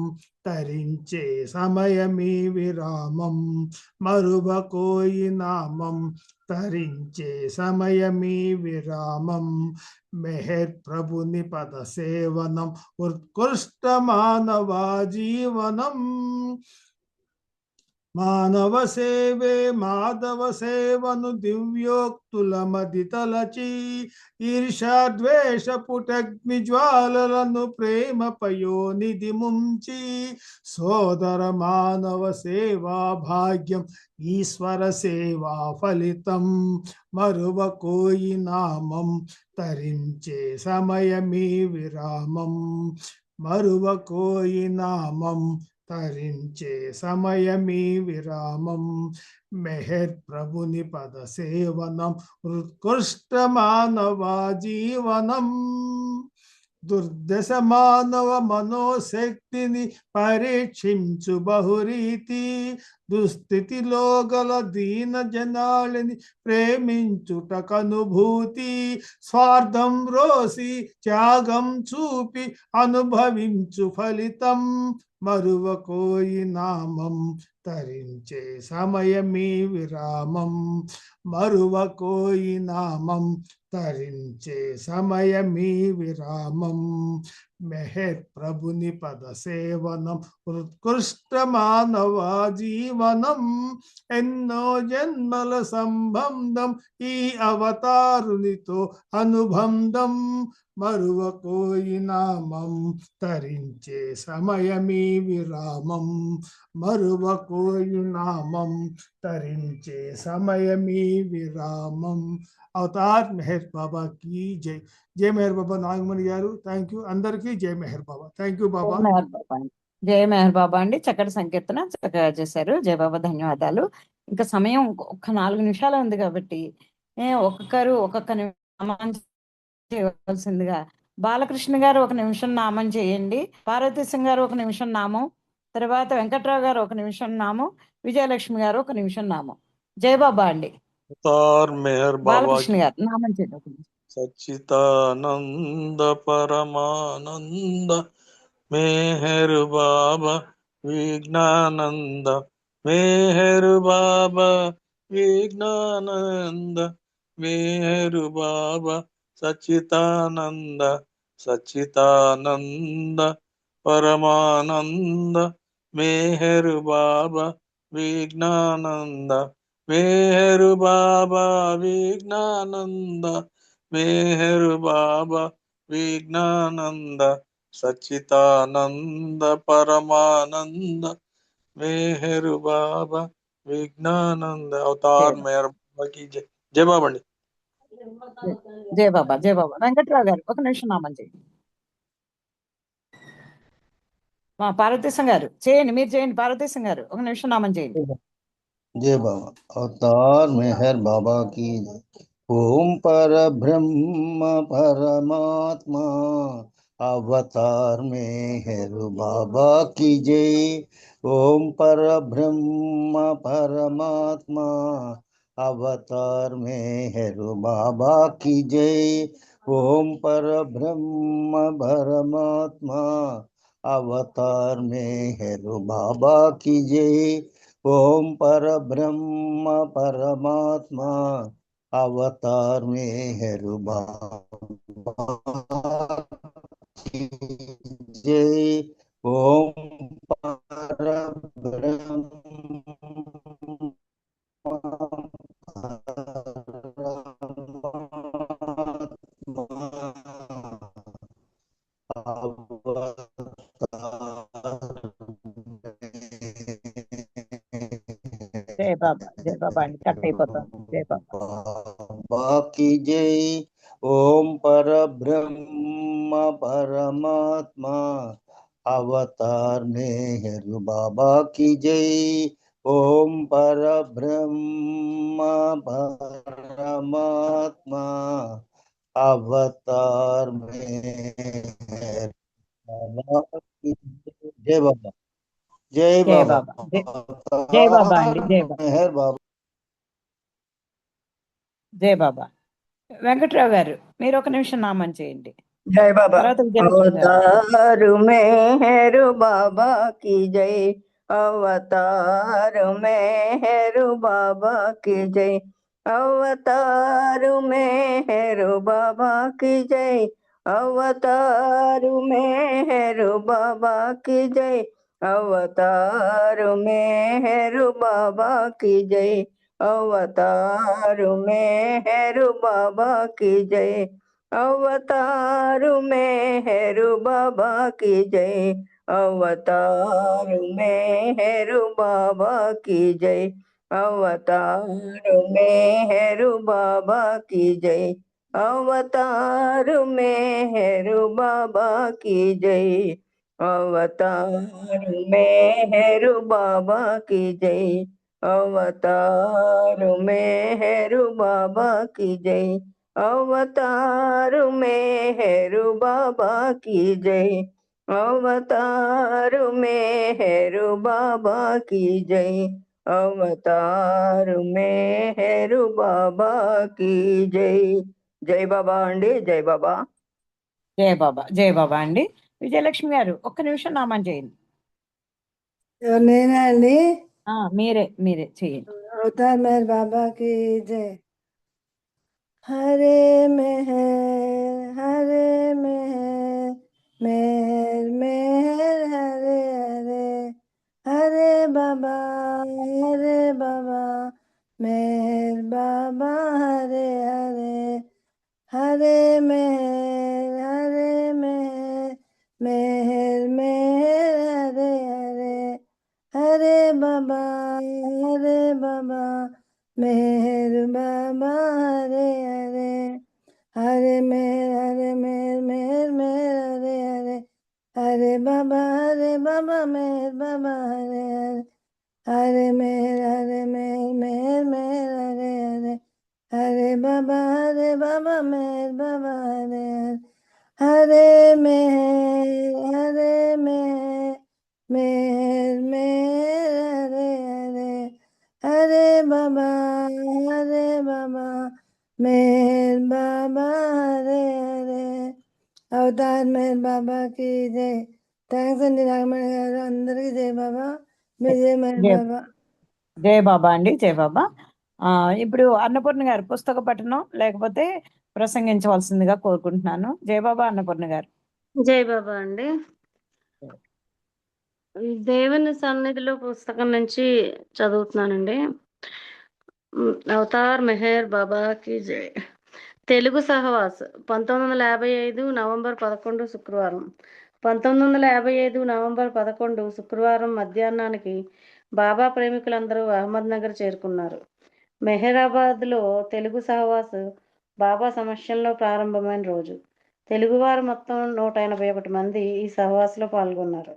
తరించే సమయమీ విరామం. మరువకోయి నామం తరించే సమయమీ విరామం. మెహర్ ప్రభుని పద సేవనం ఉత్కృష్ట మానవ జీవనం. మానవ సేవే మాధవ సేవను దివ్యోక్తుల మది తలచి ఈర్షాద్వేష పుటగ్ని జ్వాలలను ప్రేమ పయోనిధి ముంచి సోదర మానవ సేవా భాగ్యం ఈశ్వర సేవా ఫలితం మరువ కోయి నామం తరించే సమయమీ విరామం మరువ కోయి నామం తరించే సమయమీ విరామం మెహర్ ప్రభుని పద సేవనం ఉత్కృష్ట మానవ జీవనం దుర్దశ మానవ మనోశక్తిని పరీక్షించు బహురీతి దుస్థితిలో గల దీన జనాళిని ప్రేమించుటకనుభూతి స్వార్థం రోసి త్యాగం చూపి అనుభవించు ఫలితం మరువ కోయి నామం తరించే సమయమీ విరామం మరువ కోయి నామం తరించే సమయమీ విరామం మెహర్ ప్రభుని పద సేవనం ఉత్కృష్ట మానవ జీవనం ఎన్నో జన్మల సంబంధం ఈ అవతారునితో అనుబంధం మరువ కోయి నామం తరించే సమయమీ విరామం మరువ కోయి నామం తరించే సమయమీ విరామం అవతార్ మెహర్ బాబా की జై జై మెహర్ బాబా నాగమణి గారు థ్యాంక్ యూ అందరికీ జై మెహర్ బాబా థ్యాంక్ యూ బాబా జై మెహర్ బాబా అండి. జై మెహర్ బాబా అండి. చక్కటి సంకీర్తన చక్కగా చేశారు. జై బాబా ధన్యవాదాలు. ఇంకా సమయం ఒక్క 4 నిమిషాలు ఉంది కాబట్టి ఒక్కొక్కరు ఒక్కొక్క నామం చేయవలసిందిగా బాలకృష్ణ గారు 1 నిమిషం నామం చేయండి. పార్వతీశం గారు 1 నిమిషం నామం, తర్వాత వెంకట్రావు గారు 1 నిమిషం నామం, విజయలక్ష్మి గారు 1 నిమిషం నామం. జై బాబా అండి. అవతార్ మెహర్ బాబా బాలకృష్ణ గారు నామం చేయండి. సచ్చితానంద పరమానంద మెహర్ బాబా విజ్ఞానంద మెహర్ బాబా విజ్ఞానంద మెహర్ బాబా సచ్చితానంద సచ్చితానంద పరమానంద మెహర్ బాబా విజ్ఞానంద మెహర్ బాబా విజ్ఞానంద మెహర్ బాబా విజ్ఞానంద సచ్చితానంద పరమానంద మెహర్ బాబా విజ్ఞానంద అవతార్ మెహర్ బాబా की जय जय बाबा అండి. జై బాబా జై బాబా. వెంకట్రావు గారు 1 నిమిషం నామం చేయండి. మా పార్వతీశం గారు చేయండి, మీరు చేయండి. పార్వతీశం గారు 1 నిమిషం నామం చేయండి. जय बाबा अवतार मेहर बाबा की जय। ओम पर ब्रह्म परमात्मा अवतार मेहर बाबा की जय। ओम पर ब्रह्म परमात्मा अवतार मेहर बाबा की जय। ओम पर ब्रह्म परमात्मा अवतार मेहर बाबा की जय। ओम पर ब्रह्म परमात्मा अवतार मेहर बाबा की जय। ओम पर ब्रह्म జై బాబా అండి. కట్ అయిపోతుంది. జై బాబా. बाकी जय। ओम पर ब्रह्म परमात्मा अवतार मेहर बाबा की जय। ओम पर ब्रह्म परमात्मा अवतार मेहर बाबा की जय। बाबा जय జై बाबा బాబా. జై బాబా అండి. జై బాబా. मेहर बाबा జై బాబా. వెంకట్రావు గారు మీరు 1 నిమిషం నామం చేయండి. जय बाबा తర్వాత విజయలక్ష్మి గారు. अवतार मेहर बाबा की जय। अवतार मेहर बाबा की जय। अवतार मेहर बाबा की जय। अवतार मेहर बाबा की जय। अवतार मेहर बाबा की जय। अवतार मेहर बाबा की जय। अवतार मेहर बाबा की जय। अवतार मेहर बाबा की जय। अवतार मेहर बाबा की जय। अवतार मेहर बाबा की जय। अवतार मेहर बाबा की जय। अवतार मेहर बाबा की जय। अवतार मेहर बाबा की जय। अवतार मेहर बाबा की जय। अवतार मेहर బాబా की జై। జై బాబా అండి, జై బాబా. జయ బాబా, జయ బాబా అండి. విజయలక్ష్మి గారు ఒక్క నిమిషం నామం చేయండి. నేనా అండి? మీరే మీరే చేయండి. అవతార్ మెహర్ బాబా की जय। हरे मेहर हरे मेहर मेहर मेहर हरे हरे हरे बाबा मेहर बाबा हरे हरे हरे मेहर मेहर मेहर हरे हरे हरे बाबा मेहर बाबा हरे हरे हरे मेहर मेहर मेहर हरे हरे हरे बाबा मेहर बाबा हरे हरे हरे मेहर मेहर मेहर हरे हरे हरे बाबा मेहर बाबा हरे हरे हरे मेहर मेहर मेहर हरे हरे हरे बाबा मेहर बाबा हरे हरे అవతార్ మెహర్ బాబాకి జై. థ్యాంక్స్ అండి నాగమణి గారు. అందరికీ జై బాబా. విజయ్ మెహర్ జయ బాబా. జయ బాబా అండి, జయ బాబా. ఇప్పుడు అన్నపూర్ణ గారు పుస్తక పఠనం లేకపోతే ప్రసంగించవలసిందిగా కోరుకుంటున్నాను. జయ బాబా అన్నపూర్ణ గారు. జై బాబా అండి. దేవుని సన్నిధిలో పుస్తకం నుంచి చదువుతున్నానండి. అవతార్ మెహర్ బాబాకి జై. తెలుగు సహవాస్ 1955 నవంబర్ 11 శుక్రవారం. 1955 నవంబర్ 11 శుక్రవారం మధ్యాహ్నానికి బాబా ప్రేమికులందరూ అహ్మద్నగర్ చేరుకున్నారు. మెహరాబాద్లో తెలుగు సహవాస్ బాబా సమక్షంలో ప్రారంభమైన రోజు. తెలుగువారు మొత్తం 181 మంది ఈ సహవాసులో పాల్గొన్నారు.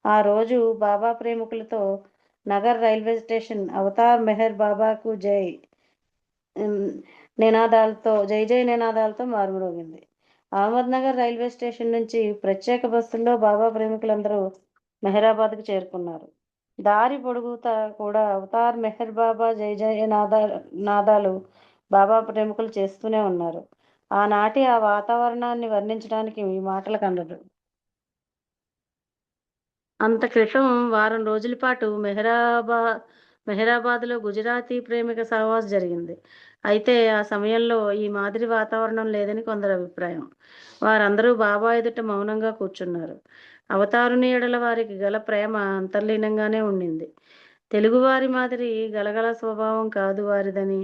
ఆ రోజు బాబా ప్రేమికులతో నగర్ రైల్వే స్టేషన్ అవతార్ మెహర్ బాబాకు జై నినాదాలతో జై జై నినాదాలతో మారుమ్రోగింది. అహ్మద్నగర్ రైల్వే స్టేషన్ నుంచి ప్రత్యేక బస్సుల్లో బాబా ప్రేమికులందరూ మెహరాబాద్కు చేరుకున్నారు. దారి పొడుగుతా కూడా అవతార్ మెహర్ బాబా జై జై నాదాలు బాబా ప్రేమికులు చేస్తూనే ఉన్నారు. ఆనాటి ఆ వాతావరణాన్ని వర్ణించడానికి ఈ మాటలు కనరు. అంత క్రితం వారం రోజుల పాటు మెహరాబాద్లో గుజరాతీ ప్రేమిక సహవాస్ జరిగింది. అయితే ఆ సమయంలో ఈ మాదిరి వాతావరణం లేదని కొందరు అభిప్రాయం. వారందరూ బాబా ఎదుట మౌనంగా కూర్చున్నారు. అవతారుని ఎడల వారికి గల ప్రేమ అంతర్లీనంగానే ఉండింది. తెలుగువారి మాదిరి గలగల స్వభావం కాదు వారిదని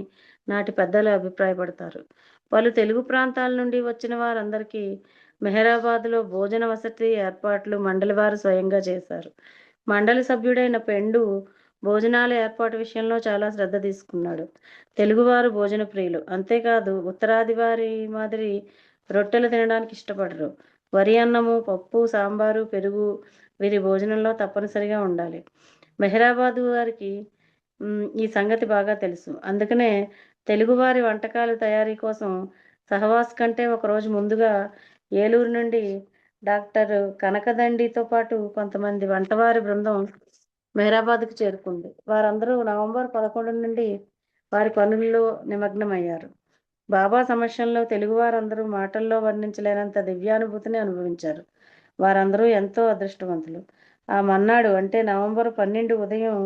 నాటి పెద్దలు అభిప్రాయపడతారు. పలు తెలుగు ప్రాంతాల నుండి వచ్చిన వారందరికీ మెహరాబాద్లో భోజన వసతి ఏర్పాట్లు మండలి వారు స్వయంగా చేశారు. మండలి సభ్యుడైన పెండు భోజనాల ఏర్పాటు విషయంలో చాలా శ్రద్ధ తీసుకున్నాడు. తెలుగువారు భోజన ప్రియులు. అంతేకాదు ఉత్తరాది వారి మాదిరి రొట్టెలు తినడానికి ఇష్టపడరు. వరి అన్నము, పప్పు, సాంబారు, పెరుగు వీరి భోజనంలో తప్పనిసరిగా ఉండాలి. మెహరాబాదు వారికి ఈ సంగతి బాగా తెలుసు. అందుకనే తెలుగువారి వంటకాల తయారీ కోసం సహవాస్ కంటే ఒకరోజు ముందుగా ఏలూరు నుండి డాక్టర్ కనకదండితో పాటు కొంతమంది వంటవారి బృందం మెహరాబాద్కు చేరుకుంది. వారందరూ నవంబర్ 11 నుండి వారి పనుల్లో నిమగ్నమయ్యారు. బాబా సమక్షంలో తెలుగువారందరూ మాటల్లో వర్ణించలేనంత దివ్యానుభూతిని అనుభవించారు. వారందరూ ఎంతో అదృష్టవంతులు. ఆ మన్నాడు అంటే నవంబర్ 12 ఉదయం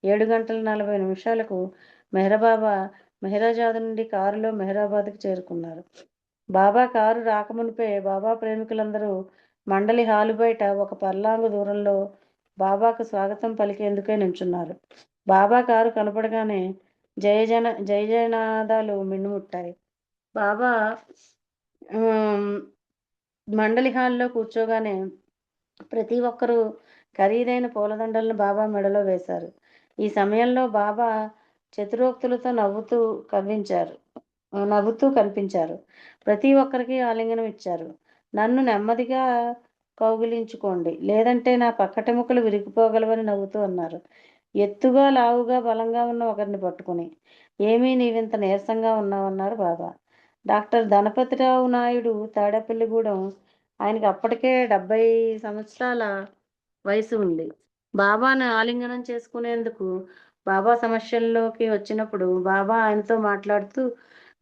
7:40 మెహరబాబా మెహరాజాద్ నుండి కారులో మెహరాబాద్కు చేరుకున్నారు. బాబా కారు రాకమునిపే బాబా ప్రేమికులందరూ మండలి హాలు బయట ఒక పర్లాంగు దూరంలో బాబాకు స్వాగతం పలికేందుకే నించున్నారు. బాబా కారు కనపడగానే జయ జయనాదాలు మిన్నుముట్టాయి. బాబా మండలి హాల్లో కూర్చోగానే ప్రతి ఒక్కరూ ఖరీదైన పూలదండలను బాబా మెడలో వేశారు. ఈ సమయంలో బాబా చతురోక్తులతో నవ్వుతూ కనిపించారు. ప్రతి ఒక్కరికి ఆలింగనం ఇచ్చారు. నన్ను నెమ్మదిగా కౌగిలించుకోండి, లేదంటే నా పక్కటెముకలు విరిగిపోగలవని నవ్వుతూ అన్నారు. ఎత్తుగా, లావుగా, బలంగా ఉన్న ఒకరిని పట్టుకుని, ఏమీ నీవింత నీరసంగా ఉన్నావన్నారు బాబా. డాక్టర్ ధనపతిరావు నాయుడు, తాడేపల్లిగూడెం. ఆయనకి అప్పటికే 70 సంవత్సరాల వయసు ఉంది. బాబాను ఆలింగనం చేసుకునేందుకు బాబా సమస్యల్లోకి వచ్చినప్పుడు బాబా ఆయనతో మాట్లాడుతూ,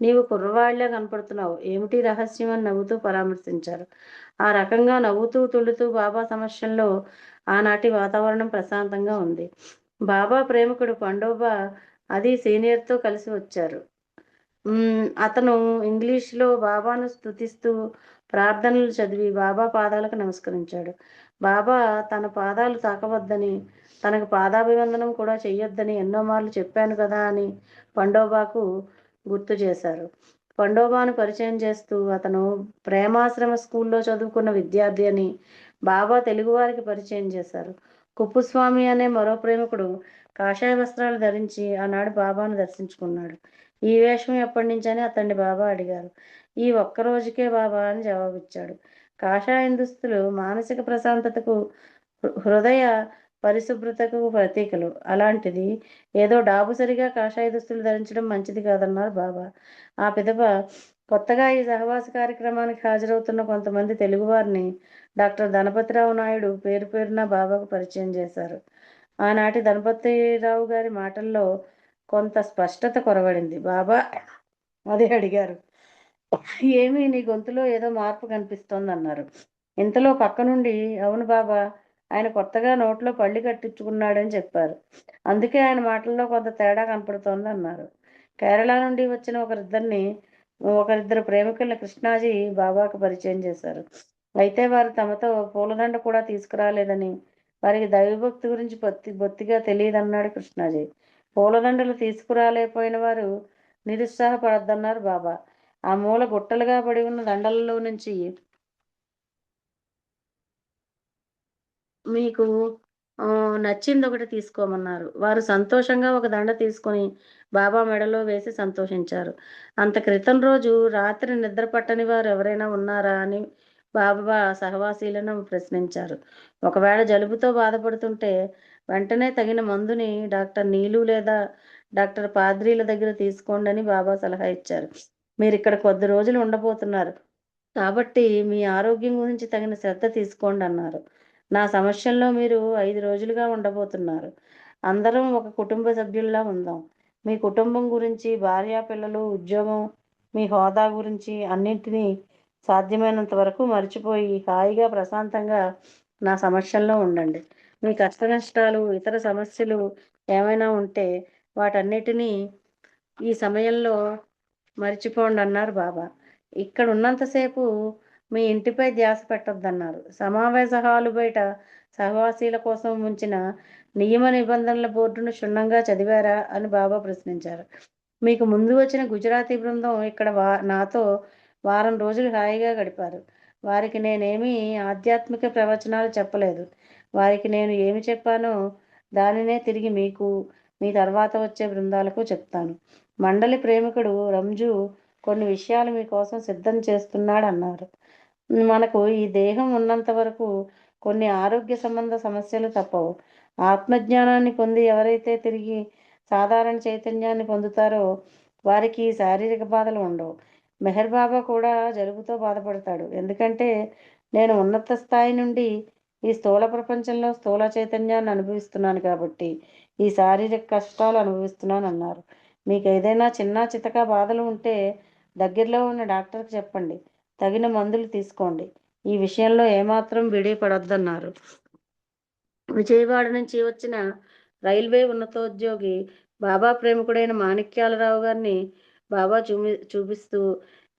నీవు కుర్రవాళ్లే కనపడుతున్నావు, ఏమిటి రహస్యం అని నవ్వుతూ పరామర్శించారు. ఆ రకంగా నవ్వుతూ తుళ్ళుతూ బాబా సమస్యల్లో ఆనాటి వాతావరణం ప్రశాంతంగా ఉంది. బాబా ప్రేమికుడు పండోబా అది సీనియర్తో కలిసి వచ్చారు. అతను ఇంగ్లీష్లో బాబాను స్తుతిస్తూ ప్రార్థనలు చదివి బాబా పాదాలకు నమస్కరించాడు. బాబా తన పాదాలు తాకవద్దని, తనకు పాదాభివందనం కూడా చెయ్యొద్దని ఎన్నో మార్లు చెప్పాను కదా అని పండోబాకు గుర్తు చేశారు. పండోబాను పరిచయం చేస్తూ, అతను ప్రేమాశ్రమ స్కూల్లో చదువుకున్న విద్యార్థి అని బాబా తెలుగువారికి పరిచయం చేశారు. కుప్పుస్వామి అనే మరో ప్రేమికుడు కాషాయ వస్త్రాలు ధరించి ఆనాడు బాబాను దర్శించుకున్నాడు. ఈ వేషం ఎప్పటి నుంచని అతన్ని బాబా అడిగారు. ఈ ఒక్కరోజుకే బాబా అని జవాబిచ్చాడు. కాషాయ దుస్తులు మానసిక ప్రశాంతతకు, హృదయ పరిశుభ్రతకు ప్రతీకలు. అలాంటిది ఏదో డాబుసరిగా కాషాయ దుస్తులు ధరించడం మంచిది కాదన్నారు బాబా. ఆ పిదప కొత్తగా ఈ సహవాస కార్యక్రమానికి హాజరవుతున్న కొంతమంది తెలుగువారిని డాక్టర్ ధనపతిరావు నాయుడు పేరు పేరున బాబాకు పరిచయం చేశారు. ఆనాటి ధనపతిరావు గారి మాటల్లో కొంత స్పష్టత కొరవడింది. బాబా అదే అడిగారు. ఏమీ, నీ గొంతులో ఏదో మార్పు కనిపిస్తోంది అన్నారు. ఇంతలో పక్క నుండి, అవును బాబా, ఆయన కొత్తగా నోట్లో పళ్ళు కట్టించుకున్నాడని చెప్పారు. అందుకే ఆయన మాటల్లో కొంత తేడా కనపడుతోంది అన్నారు. కేరళ నుండి వచ్చిన ఒకరిద్దరు ప్రేమికుల్ని కృష్ణాజీ బాబాకు పరిచయం చేశారు. అయితే వారు తమతో పూలదండ కూడా తీసుకురాలేదని, వారికి దైవభక్తి గురించి బొత్తిగా తెలియదన్నాడు కృష్ణాజీ. పూలదండలు తీసుకురాలేకపోయిన వారు నిరుత్సాహపడద్దన్నారు బాబా. ఆ మూల గుట్టలుగా పడి ఉన్న దండలలో నుంచి మీకు నచ్చింది ఒకటి తీసుకోమన్నారు. వారు సంతోషంగా ఒక దండ తీసుకొని బాబా మెడలో వేసి సంతోషించారు. అంత క్రితం రోజు రాత్రి నిద్ర పట్టని వారు ఎవరైనా ఉన్నారా అని బాబా సహవాసీలను ప్రశ్నించారు. ఒకవేళ జలుబుతో బాధపడుతుంటే వెంటనే తగిన మందుని డాక్టర్ నీలు లేదా డాక్టర్ పాద్రీల దగ్గర తీసుకోండి అని బాబా సలహా ఇచ్చారు. మీరు ఇక్కడ కొద్ది రోజులు ఉండబోతున్నారు కాబట్టి మీ ఆరోగ్యం గురించి తగిన శ్రద్ధ తీసుకోండి అన్నారు. నా సమస్యల్లో మీరు 5 రోజులుగా ఉండబోతున్నారు. అందరం ఒక కుటుంబ సభ్యుల్లా ఉందాం. మీ కుటుంబం గురించి, భార్య, పిల్లలు, ఉద్యోగం, మీ హోదా గురించి అన్నింటినీ సాధ్యమైనంత వరకు మర్చిపోయి హాయిగా ప్రశాంతంగా నా సమస్యల్లో ఉండండి. మీ కష్ట నష్టాలు, ఇతర సమస్యలు ఏమైనా ఉంటే వాటన్నిటినీ ఈ సమయంలో మర్చిపోండి అన్నారు బాబా. ఇక్కడ ఉన్నంతసేపు మీ ఇంటిపై ధ్యాస పెట్టొద్దన్నారు. సమావేశ హాలు బయట సహవాసీల కోసం ఉంచిన నియమ నిబంధనల బోర్డును క్షుణ్ణంగా చదివారా అని బాబా ప్రశ్నించారు. మీకు ముందు వచ్చిన గుజరాతీ బృందం ఇక్కడ నాతో వారం రోజులు హాయిగా గడిపారు. వారికి నేనేమీ ఆధ్యాత్మిక ప్రవచనాలు చెప్పలేదు. వారికి నేను ఏమి చెప్పానో దానినే తిరిగి మీకు, మీ తర్వాత వచ్చే బృందాలకు చెప్తాను. మండలి ప్రేమికుడు రంజు కొన్ని విషయాలు మీకోసం సిద్ధం చేస్తున్నాడన్నారు. మనకు ఈ దేహం ఉన్నంత వరకు కొన్ని ఆరోగ్య సంబంధ సమస్యలు తప్పవు. ఆత్మజ్ఞానాన్ని పొంది ఎవరైతే తిరిగి సాధారణ చైతన్యాన్ని పొందుతారో వారికి శారీరక బాధలు ఉండవు. మెహర్ బాబా కూడా జలుబుతో బాధపడతాడు. ఎందుకంటే నేను ఉన్నత స్థాయి నుండి ఈ స్థూల ప్రపంచంలో స్థూల చైతన్యాన్ని అనుభవిస్తున్నాను కాబట్టి ఈ శారీరక కష్టాలు అనుభవిస్తున్నాను అన్నారు. మీకు ఏదైనా చిన్న చితక బాధలు ఉంటే దగ్గరలో ఉన్న డాక్టర్కి చెప్పండి. తగిన మందులు తీసుకోండి. ఈ విషయంలో ఏమాత్రం బిడిపడొద్దన్నారు. విజయవాడ నుంచి వచ్చిన రైల్వే ఉన్నతోద్యోగి బాబా ప్రేమికుడైన మాణిక్యాలరావు గారిని బాబా చూపిస్తూ,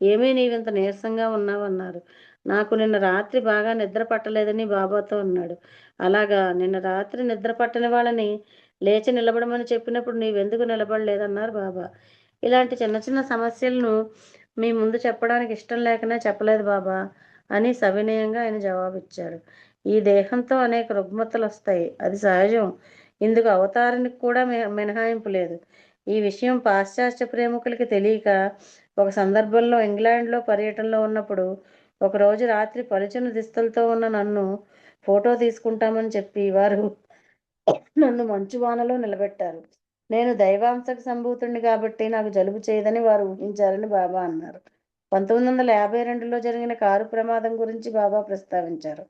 ఏమీ నీవింత నీరసంగా ఉన్నావన్నారు. నాకు నిన్న రాత్రి బాగా నిద్ర పట్టలేదని బాబాతో అన్నాడు. అలాగా, నిన్న రాత్రి నిద్ర పట్టని వాళ్ళని లేచి నిలబడమని చెప్పినప్పుడు నీవెందుకు నిలబడలేదన్నారు బాబా. ఇలాంటి చిన్న చిన్న సమస్యలను మీ ముందు చెప్పడానికి ఇష్టం లేకనే చెప్పలేదు బాబా అని సవినయంగా ఆయన జవాబిచ్చారు. ఈ దేహంతో అనేక రుగ్మతలు వస్తాయి, అది సహజం. ఇందుకు అవతారానికి కూడా మినహాయింపు లేదు. ఈ విషయం పాశ్చాత్య ప్రేమికులకి తెలియక ఒక సందర్భంలో ఇంగ్లాండ్లో పర్యటనలో ఉన్నప్పుడు ఒకరోజు రాత్రి పలుచని దుస్తులతో ఉన్న నన్ను ఫోటో తీసుకుంటామని చెప్పి వారు నన్ను మంచు వానలో నిలబెట్టారు. నేను దైవాంశకు సంభూతుడిని కాబట్టి నాకు జలుబు చేయదని వారు ఊహించారని బాబా అన్నారు. 1952లో జరిగిన కారు ప్రమాదం గురించి బాబా ప్రస్తావించారు.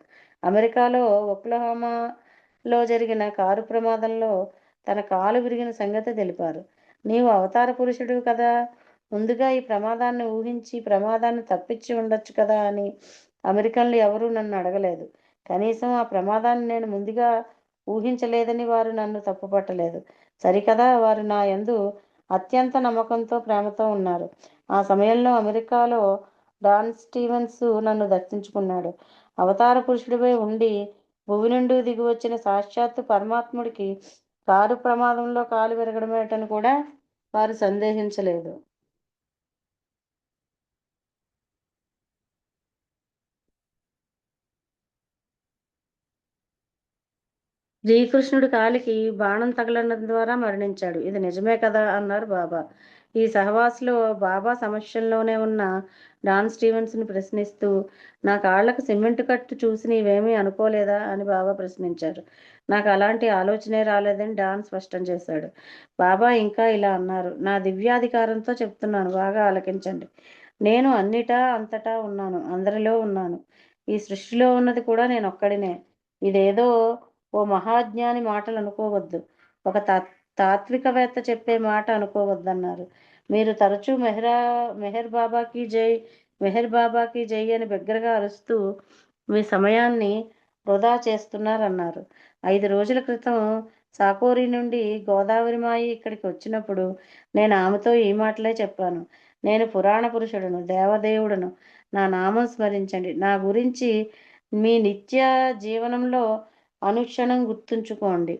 అమెరికాలో ఒక్లహోమాలో జరిగిన కారు ప్రమాదంలో తన కాలు విరిగిన సంగతి తెలిపారు. నీవు అవతార పురుషుడు కదా, ముందుగా ఈ ప్రమాదాన్ని ఊహించి ప్రమాదాన్ని తప్పించి ఉండొచ్చు కదా అని అమెరికన్లు ఎవరూ నన్ను అడగలేదు. కనీసం ఆ ప్రమాదాన్ని నేను ముందుగా ఊహించలేదని వారు నన్ను తప్పుపట్టలేదు. సరికదా, వారు నా యందు అత్యంత నమ్మకంతో ప్రేమతో ఉన్నారు. ఆ సమయంలో అమెరికాలో డాన్ స్టీవెన్స్ నన్ను దర్శించుకున్నాడు. అవతార పురుషుడిపై ఉండి భువి నుండి దిగి వచ్చిన సాక్షాత్తు పరమాత్ముడికి కారు ప్రమాదంలో కాలు విరగడమేటని కూడా వారు సందేహించలేదు. శ్రీకృష్ణుడి కాలికి బాణం తగలడం ద్వారా మరణించాడు, ఇది నిజమే కదా అన్నారు బాబా. ఈ సహవాసులో బాబా సమస్యల్లోనే ఉన్న డాన్ స్టీవెన్స్ని ప్రశ్నిస్తూ, నా కాళ్లకు సిమెంట్ కట్టు చూసి నీవేమీ అనుకోలేదా అని బాబా ప్రశ్నించారు. నాకు అలాంటి ఆలోచనే రాలేదని డాన్ స్పష్టం చేశాడు. బాబా ఇంకా ఇలా అన్నారు, నా దివ్యాధికారంతో చెప్తున్నాను, బాగా ఆలకించండి. నేను అన్నిటా అంతటా ఉన్నాను, అందరిలో ఉన్నాను. ఈ సృష్టిలో ఉన్నది కూడా నేను ఒక్కడినే. ఇదేదో ఓ మహాజ్ఞాని మాటలు అనుకోవద్దు, ఒక తాత్వికవేత్త చెప్పే మాట అనుకోవద్దన్నారు. మీరు తరచూ మెహర్ బాబాకి జై, మెహర్ బాబాకి జై అని బిగ్గరగా అరుస్తూ మీ సమయాన్ని వృధా చేస్తున్నారన్నారు. 5 రోజుల క్రితం సాకోరి నుండి గోదావరి మాయి ఇక్కడికి వచ్చినప్పుడు నేను ఆమెతో ఈ మాటలే చెప్పాను. నేను పురాణ పురుషుడును, దేవదేవుడును, నా నామం స్మరించండి, నా గురించి మీ నిత్య జీవనంలో అనుక్షణం గుర్తుంచుకోండి.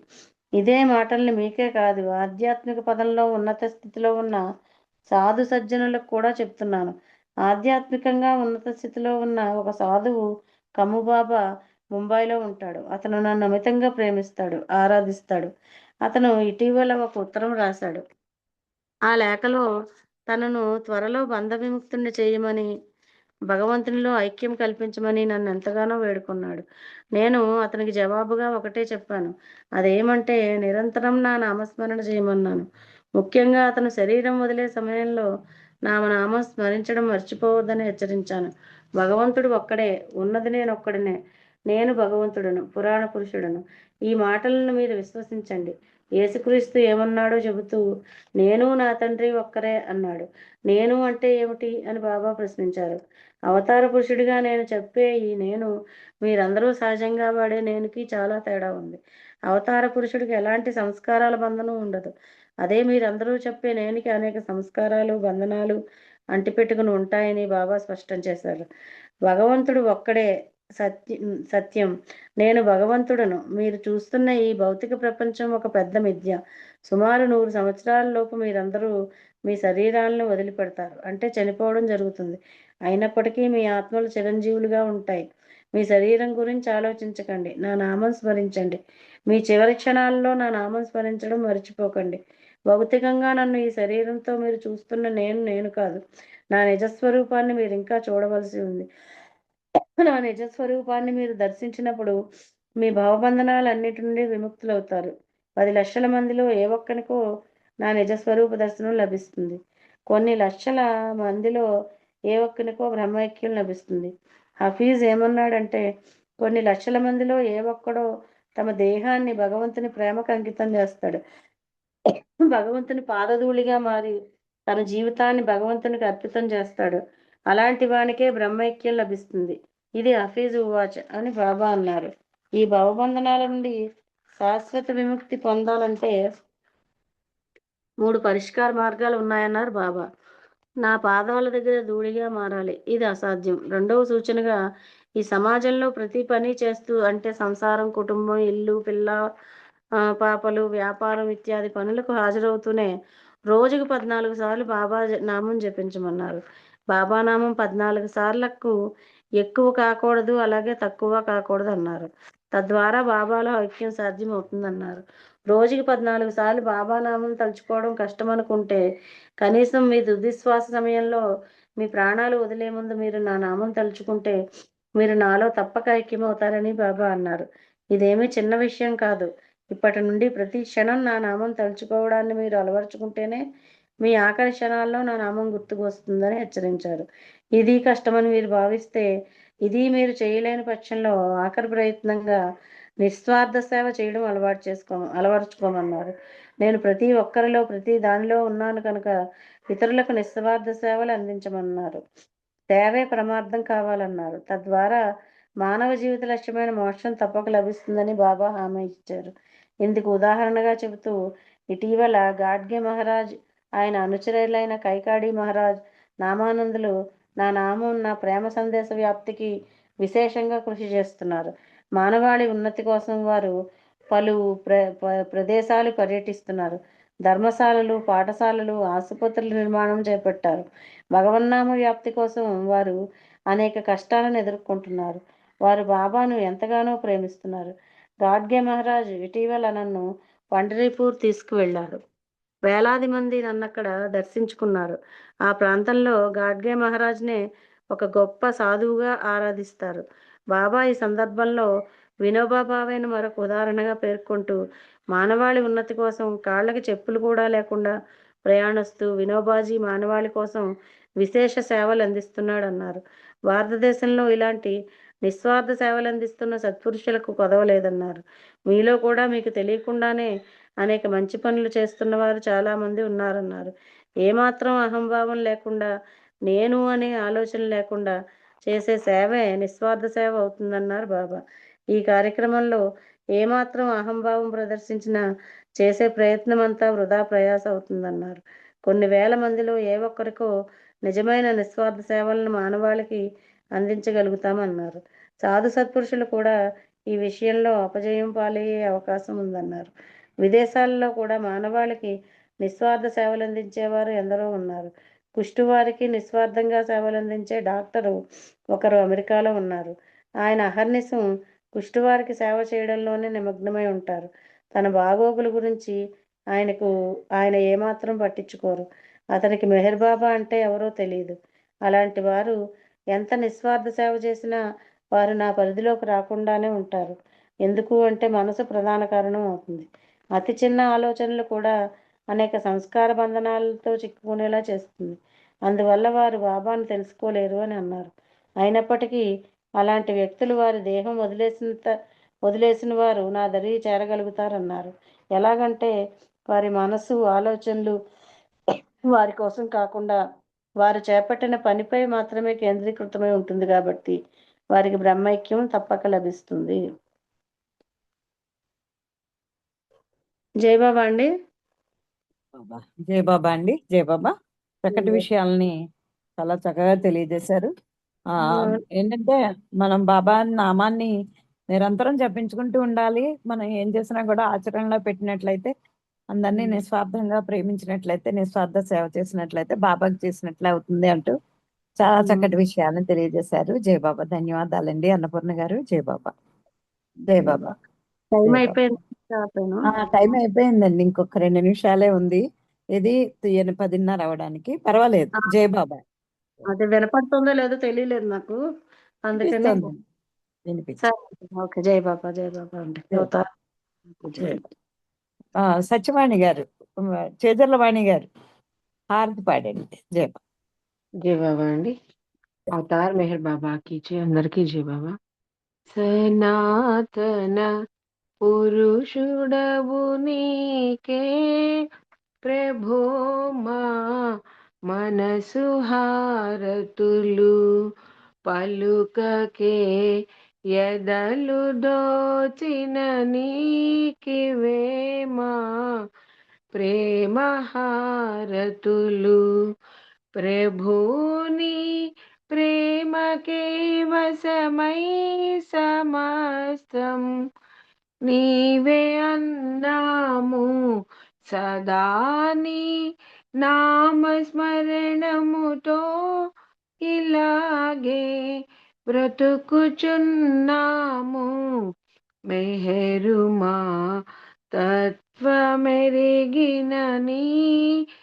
ఇదే మాటల్ని మీకే కాదు, ఆధ్యాత్మిక పదంలో ఉన్నత స్థితిలో ఉన్న సాధు సజ్జనులకు కూడా చెప్తున్నాను. ఆధ్యాత్మికంగా ఉన్నత స్థితిలో ఉన్న ఒక సాధువు కమ్ముబాబా ముంబైలో ఉంటాడు. అతను నన్ను అమితంగా ప్రేమిస్తాడు, ఆరాధిస్తాడు. అతను ఇటీవల ఒక ఉత్తరం రాశాడు. ఆ లేఖలో తనను త్వరలో బంధ విముక్తుణ్ణి చేయమని, భగవంతునిలో ఐక్యం కల్పించమని నన్ను ఎంతగానో వేడుకున్నాడు. నేను అతనికి జవాబుగా ఒకటే చెప్పాను, అదేమంటే నిరంతరం నా నామస్మరణ చేయమన్నాను. ముఖ్యంగా అతను శరీరం వదిలే సమయంలో నా నామం స్మరించడం మర్చిపోవద్దని హెచ్చరించాను. భగవంతుడు ఒక్కడే, ఉన్నది నేను ఒక్కడినే, నేను భగవంతుడను, పురాణ పురుషుడను. ఈ మాటలను మీరు విశ్వసించండి. యేసుక్రీస్తు ఏమన్నాడో చెబుతూ, నేను నా తండ్రి ఒక్కరే అన్నాడు. నేను అంటే ఏమిటి అని బాబా ప్రశ్నించారు. అవతార పురుషుడిగా నేను చెప్పే ఈ నేను మీరందరూ సహజంగా వాడే నేనుకి చాలా తేడా ఉంది. అవతార పురుషుడికి ఎలాంటి సంస్కారాల బంధనం ఉండదు. అదే మీరందరూ చెప్పే నేనుకి అనేక సంస్కారాలు, బంధనాలు అంటిపెట్టుకుని ఉంటాయని బాబా స్పష్టం చేశారు. భగవంతుడు ఒక్కడే సత్యం, నేను భగవంతుడను. మీరు చూస్తున్న ఈ భౌతిక ప్రపంచం ఒక పెద్ద మిథ్య. సుమారు 100 సంవత్సరాల లోపు మీరందరూ మీ శరీరాలను వదిలిపెడతారు, అంటే చనిపోవడం జరుగుతుంది. అయినప్పటికీ మీ ఆత్మలు చిరంజీవులుగా ఉంటాయి. మీ శరీరం గురించి ఆలోచించకండి, నా నామం స్మరించండి. మీ చివరి క్షణాల్లో నా నామం స్మరించడం మర్చిపోకండి. భౌతికంగా నన్ను ఈ శరీరంతో మీరు చూస్తున్న నేను కాదు. నా నిజస్వరూపాన్ని మీరు ఇంకా చూడవలసి ఉంది. నా నిజస్వరూపాన్ని మీరు దర్శించినప్పుడు మీ భవబంధనాలన్నిటి నుండి విముక్తులవుతారు. 10 లక్షల మందిలో ఏ ఒక్కనికో నా నిజస్వరూప దర్శనం లభిస్తుంది. కొన్ని లక్షల మందిలో ఏ ఒక్కనికో బ్రహ్మైక్యం లభిస్తుంది. హఫీజ్ ఏమన్నాడంటే, కొన్ని లక్షల మందిలో ఏ ఒక్కడో తమ దేహాన్ని భగవంతుని ప్రేమకు అంకితం చేస్తాడు, భగవంతుని పాదధూళిగా మారి తన జీవితాన్ని భగవంతునికి అర్పితం చేస్తాడు. అలాంటి వానికే బ్రహ్మైక్యం లభిస్తుంది. ఇది హఫీజ్ ఉవాచ్ అని బాబా అన్నారు. ఈ భవబంధనాల నుండి శాశ్వత విముక్తి పొందాలంటే 3 పరిష్కార మార్గాలు ఉన్నాయన్నారు బాబా. నా పాదాల దగ్గర ధూళిగా మారాలి. ఇది అసాధ్యం. రెండవ సూచనగా ఈ సమాజంలో ప్రతి పని చేస్తూ అంటే సంసారం, కుటుంబం, ఇల్లు, పిల్ల, పాపలు, వ్యాపారం ఇత్యాది పనులకు హాజరవుతూనే రోజుకు 14 సార్లు బాబా నామం జపించమన్నారు. బాబా నామం 14 సార్లకు ఎక్కువ కాకూడదు, అలాగే తక్కువ కాకూడదు అన్నారు. తద్వారా బాబాలో ఐక్యం సాధ్యం అవుతుందన్నారు. రోజుకి 14 సార్లు బాబా నామం తలుచుకోవడం కష్టం అనుకుంటే కనీసం మీ తుదిశ్వాస సమయంలో మీ ప్రాణాలు వదిలే ముందు మీరు నా నామం తలుచుకుంటే మీరు నాలో తప్పక ఐక్యమవుతారని బాబా అన్నారు. ఇదేమీ చిన్న విషయం కాదు. ఇప్పటి నుండి ప్రతి క్షణం నా నామం తలుచుకోవడాన్ని మీరు అలవర్చుకుంటేనే మీ ఆఖరి క్షణాల్లో నా నామం గుర్తుకు వస్తుందని హెచ్చరించారు. ఇది కష్టమని మీరు భావిస్తే ఇది మీరు చేయలేని పక్షంలో ఆఖరి ప్రయత్నంగా నిస్వార్థ సేవ చేయడం అలవర్చుకోమన్నారు. నేను ప్రతి ఒక్కరిలో ప్రతి దానిలో ఉన్నాను కనుక ఇతరులకు నిస్వార్థ సేవలు అందించమన్నారు. సేవే పరమార్థం కావాలన్నారు. తద్వారా మానవ జీవిత లక్ష్యమైన మోక్షం తప్పక లభిస్తుందని బాబా హామీ ఇచ్చారు. ఇందుకు ఉదాహరణగా చెబుతూ ఇటీవల గాడ్గే మహారాజ్, ఆయన అనుచరులైన కైకాడి మహారాజ్, నామానందులు నా నామం నా ప్రేమ సందేశ వ్యాప్తికి విశేషంగా కృషి చేస్తున్నారు. మానవాళి ఉన్నతి కోసం వారు పలు ప్రదేశాలు పర్యటిస్తున్నారు. ధర్మశాలలు, పాఠశాలలు, ఆసుపత్రుల నిర్మాణం చేపట్టారు. భగవన్నామ వ్యాప్తి కోసం వారు అనేక కష్టాలను ఎదుర్కొంటున్నారు. వారు బాబాను ఎంతగానో ప్రేమిస్తున్నారు. గాడ్గే మహారాజ్ ఇటీవల నన్ను పండరీపూర్ తీసుకువెళ్ళారు. వేలాది మంది నన్ను అక్కడ దర్శించుకున్నారు. ఆ ప్రాంతంలో గాడ్గే మహారాజ్నే ఒక గొప్ప సాధువుగా ఆరాధిస్తారు. బాబా ఈ సందర్భంలో వినోబా భావేను మరొక ఉదాహరణగా పేర్కొంటూ మానవాళి ఉన్నతి కోసం కాళ్ళకి చెప్పులు కూడా లేకుండా ప్రయాణిస్తూ వినోబాజీ మానవాళి కోసం విశేష సేవలు అందిస్తున్నాడు అన్నారు. భారతదేశంలో ఇలాంటి నిస్వార్థ సేవలు అందిస్తున్న సత్పురుషులకు కొదవలేదన్నారు. మీలో కూడా మీకు తెలియకుండానే అనేక మంచి పనులు చేస్తున్న వారు చాలామంది ఉన్నారన్నారు. ఏమాత్రం అహంభావం లేకుండా, నేను అనే ఆలోచన లేకుండా చేసే సేవే నిస్వార్థ సేవ అవుతుందన్నారు బాబా. ఈ కార్యక్రమంలో ఏమాత్రం అహంభావం ప్రదర్శించినా చేసే ప్రయత్నం అంతా వృధా ప్రయాస అవుతుందన్నారు. కొన్ని వేల మందిలో ఏ ఒక్కరికో నిజమైన నిస్వార్థ సేవలను మానవాళికి అందించగలుగుతామన్నారు. సాధు సత్పురుషులు కూడా ఈ విషయంలో అపజయం పాలయ్యే అవకాశం ఉందన్నారు. విదేశాలలో కూడా మానవాళికి నిస్వార్థ సేవలు అందించేవారు ఎందరో ఉన్నారు. కుష్ఠువారికి నిస్వార్థంగా సేవలు అందించే డాక్టరు ఒకరు అమెరికాలో ఉన్నారు. ఆయన అహర్నిశం కుష్ఠువారికి సేవ చేయడంలోనే నిమగ్నమై ఉంటారు. తన బాగోగుల గురించి ఆయన ఏమాత్రం పట్టించుకోరు. అతనికి మెహర్ బాబా అంటే ఎవరో తెలియదు. అలాంటి వారు ఎంత నిస్వార్థ సేవ చేసినా వారు నా పరిధిలోకి రాకుండానే ఉంటారు. ఎందుకు అంటే మనసు ప్రధాన కారణం అవుతుంది. అతి చిన్న ఆలోచనలు కూడా అనేక సంస్కార బంధనాలతో చిక్కుకునేలా చేస్తుంది. అందువల్ల వారు బాబాను తెలుసుకోలేరు అని అన్నారు. అయినప్పటికీ అలాంటి వ్యక్తులు వారి దేహం వదిలేసిన వారు నా దరి చేరగలుగుతారన్నారు. ఎలాగంటే వారి మనసు ఆలోచనలు వారి కోసం కాకుండా వారు చేపట్టిన పనిపై మాత్రమే కేంద్రీకృతమై ఉంటుంది కాబట్టి వారికి బ్రహ్మైక్యం తప్పక లభిస్తుంది. జై బాబా అండి. జై బాబా అండి. జై బాబా. చక్కటి విషయాలని చాలా చక్కగా తెలియజేశారు. ఏంటంటే మనం బాబా నామాన్ని నిరంతరం జపించుకుంటూ ఉండాలి. మనం ఏం చేసినా కూడా ఆచరణలో పెట్టినట్లయితే, అందరినీ నిస్వార్థంగా ప్రేమించినట్లయితే, నిస్వార్థ సేవ చేసినట్లయితే బాబాకి చేసినట్లే అవుతుంది అంటూ చాలా చక్కటి విషయాలను తెలియజేశారు. జై బాబా. ధన్యవాదాలండి అన్నపూర్ణ గారు. జై బాబా. జై బాబా. టైం జై బాబా. అయిపోయింది. టైం అయిపోయిందండి. ఇంకొక 2 నిమిషాలే ఉంది. ఇది 10:30 అవడానికి. పర్వాలేదు. జై బాబా. అది వినపడుతుందో లేదో తెలియలేదు నాకు, అందుకని. వినిపిస్తోంది. వినిపిస్తుంది. సరే, ఓకే. జై బాబా. జై బాబా అండి. జై. సత్యవాణి గారు, చేజర్లవాణి గారు హారతి పాడండి. జై బాబా. జై బాబా అండి. అవతార్ మెహర్ బాబా కీచే. అందరికీ జై బాబా. సనాతన పురుషుడవు నీకే ప్రభో మా మనసు హారతులు పలుకకే ఎదలు దోచిన నీకివేమా ప్రేమ హారతులు ప్రభుని ప్రేమకే వశమై సమస్తం నీవే అన్నాము సదాని నామస్మరణముతో ఇలాగే బ్రతుకుచున్నాము మెహరుమా తత్వమెరిగిన నీకివేమా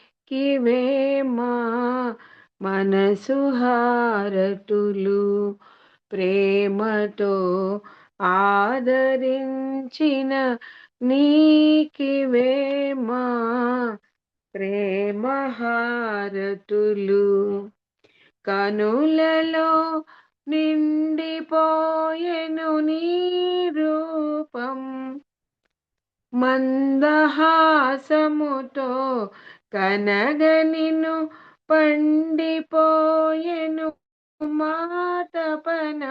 మనసు హారతులు ప్రేమతో ఆదరించిన నీకివేమా ప్రేమ హారతులు కనులలో నిండిపోయెను నీ రూపం మందహాసముతో కనగనిను పండిపోయెను మాతపన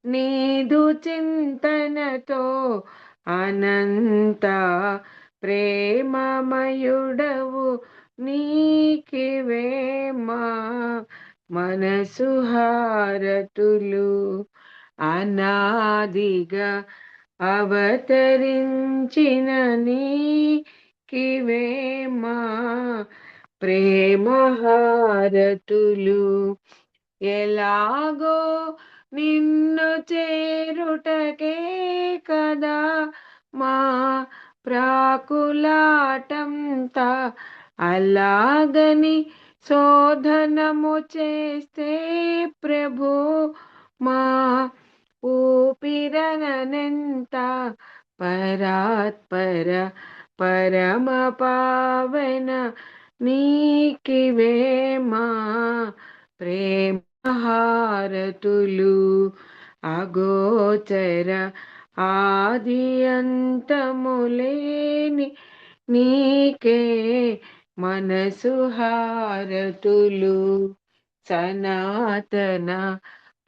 నీదు చింతనతో అనంత ప్రేమమయుడవు నీకివేమా మనసు హారతులు అనాదిగా అవతరించిన నీకివేమా ప్రేమ హారతులు ఎలాగో నిన్ను చేరుటకే కదా మా ప్రాకులాటంతా అలాగని శోధనము చేస్తే ప్రభు మా ఊపిరనెంత పరాత్పర పరమ పావన నీకివేమా ప్రేమ హారతులు అగోచర ఆది అంతములేని నీకే మనసు హారతులు సనాతన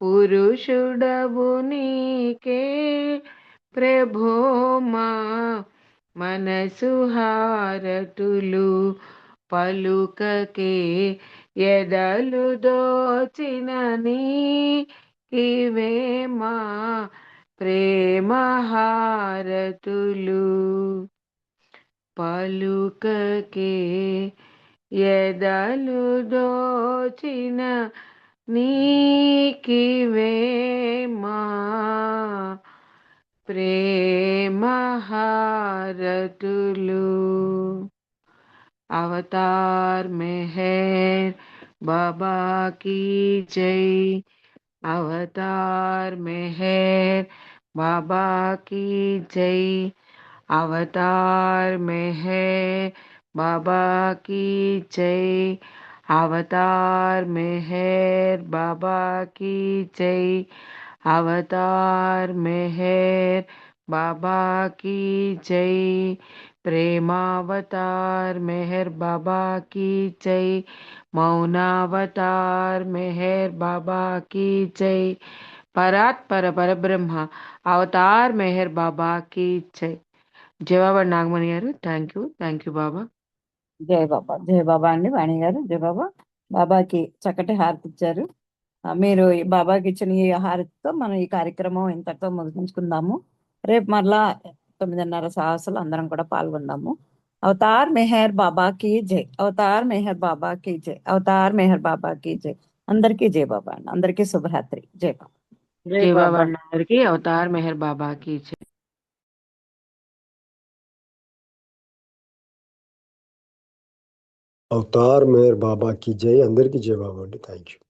పురుషుడవు నీకే ప్రభో మా మనసు హారతులు పలుకకే ఎదలు దోచిన నీకివేమా ప్రేమ హారతులు పలుకకే ఎదలు దోచిన నీకివేమా ప్రేమ హారతులు अवतार मेहर बाबा की जय अवतार मेहर बाबा की जय अवतार मेहर बाबा की जय अवतार मेहर बाबा की जय अवतार मेहर बाबा की जय प्रेमावतार मेहर बाबा की जय मौनावतार मेहर बाबा की जय परात्पर परब्रह्म अवतार मेहर बाबा की जय జయబాబా నాగమణి గారు థ్యాంక్ యూ బాబా జయ బాబా అండి వాణి గారు. జయ బాబా. బాబాకి చక్కటి హారతి ఇచ్చారు. మీరు ఈ బాబాకి ఇచ్చిన ఈ హారతితో మనం ఈ కార్యక్రమం ఇంతటితో ముగించుకుందాము. రేపు మరలా 9:30 సాహసులు అందరం కూడా పాల్గొందాము. అవతార్ మెహర్ బాబా की जय అవతార్ మెహర్ బాబా की जय అవతార్ మెహర్ బాబా की जय అందరికీ జయ బాబా అండి. అందరికీ శుభరాత్రి. జయ బాబా. జై బాబా అందరికీ అవతార్ మెహర్ బాబా की जय अवतार मेहर बाबा की जय अंदर की जय बाबा థ్యాంక్ యూ.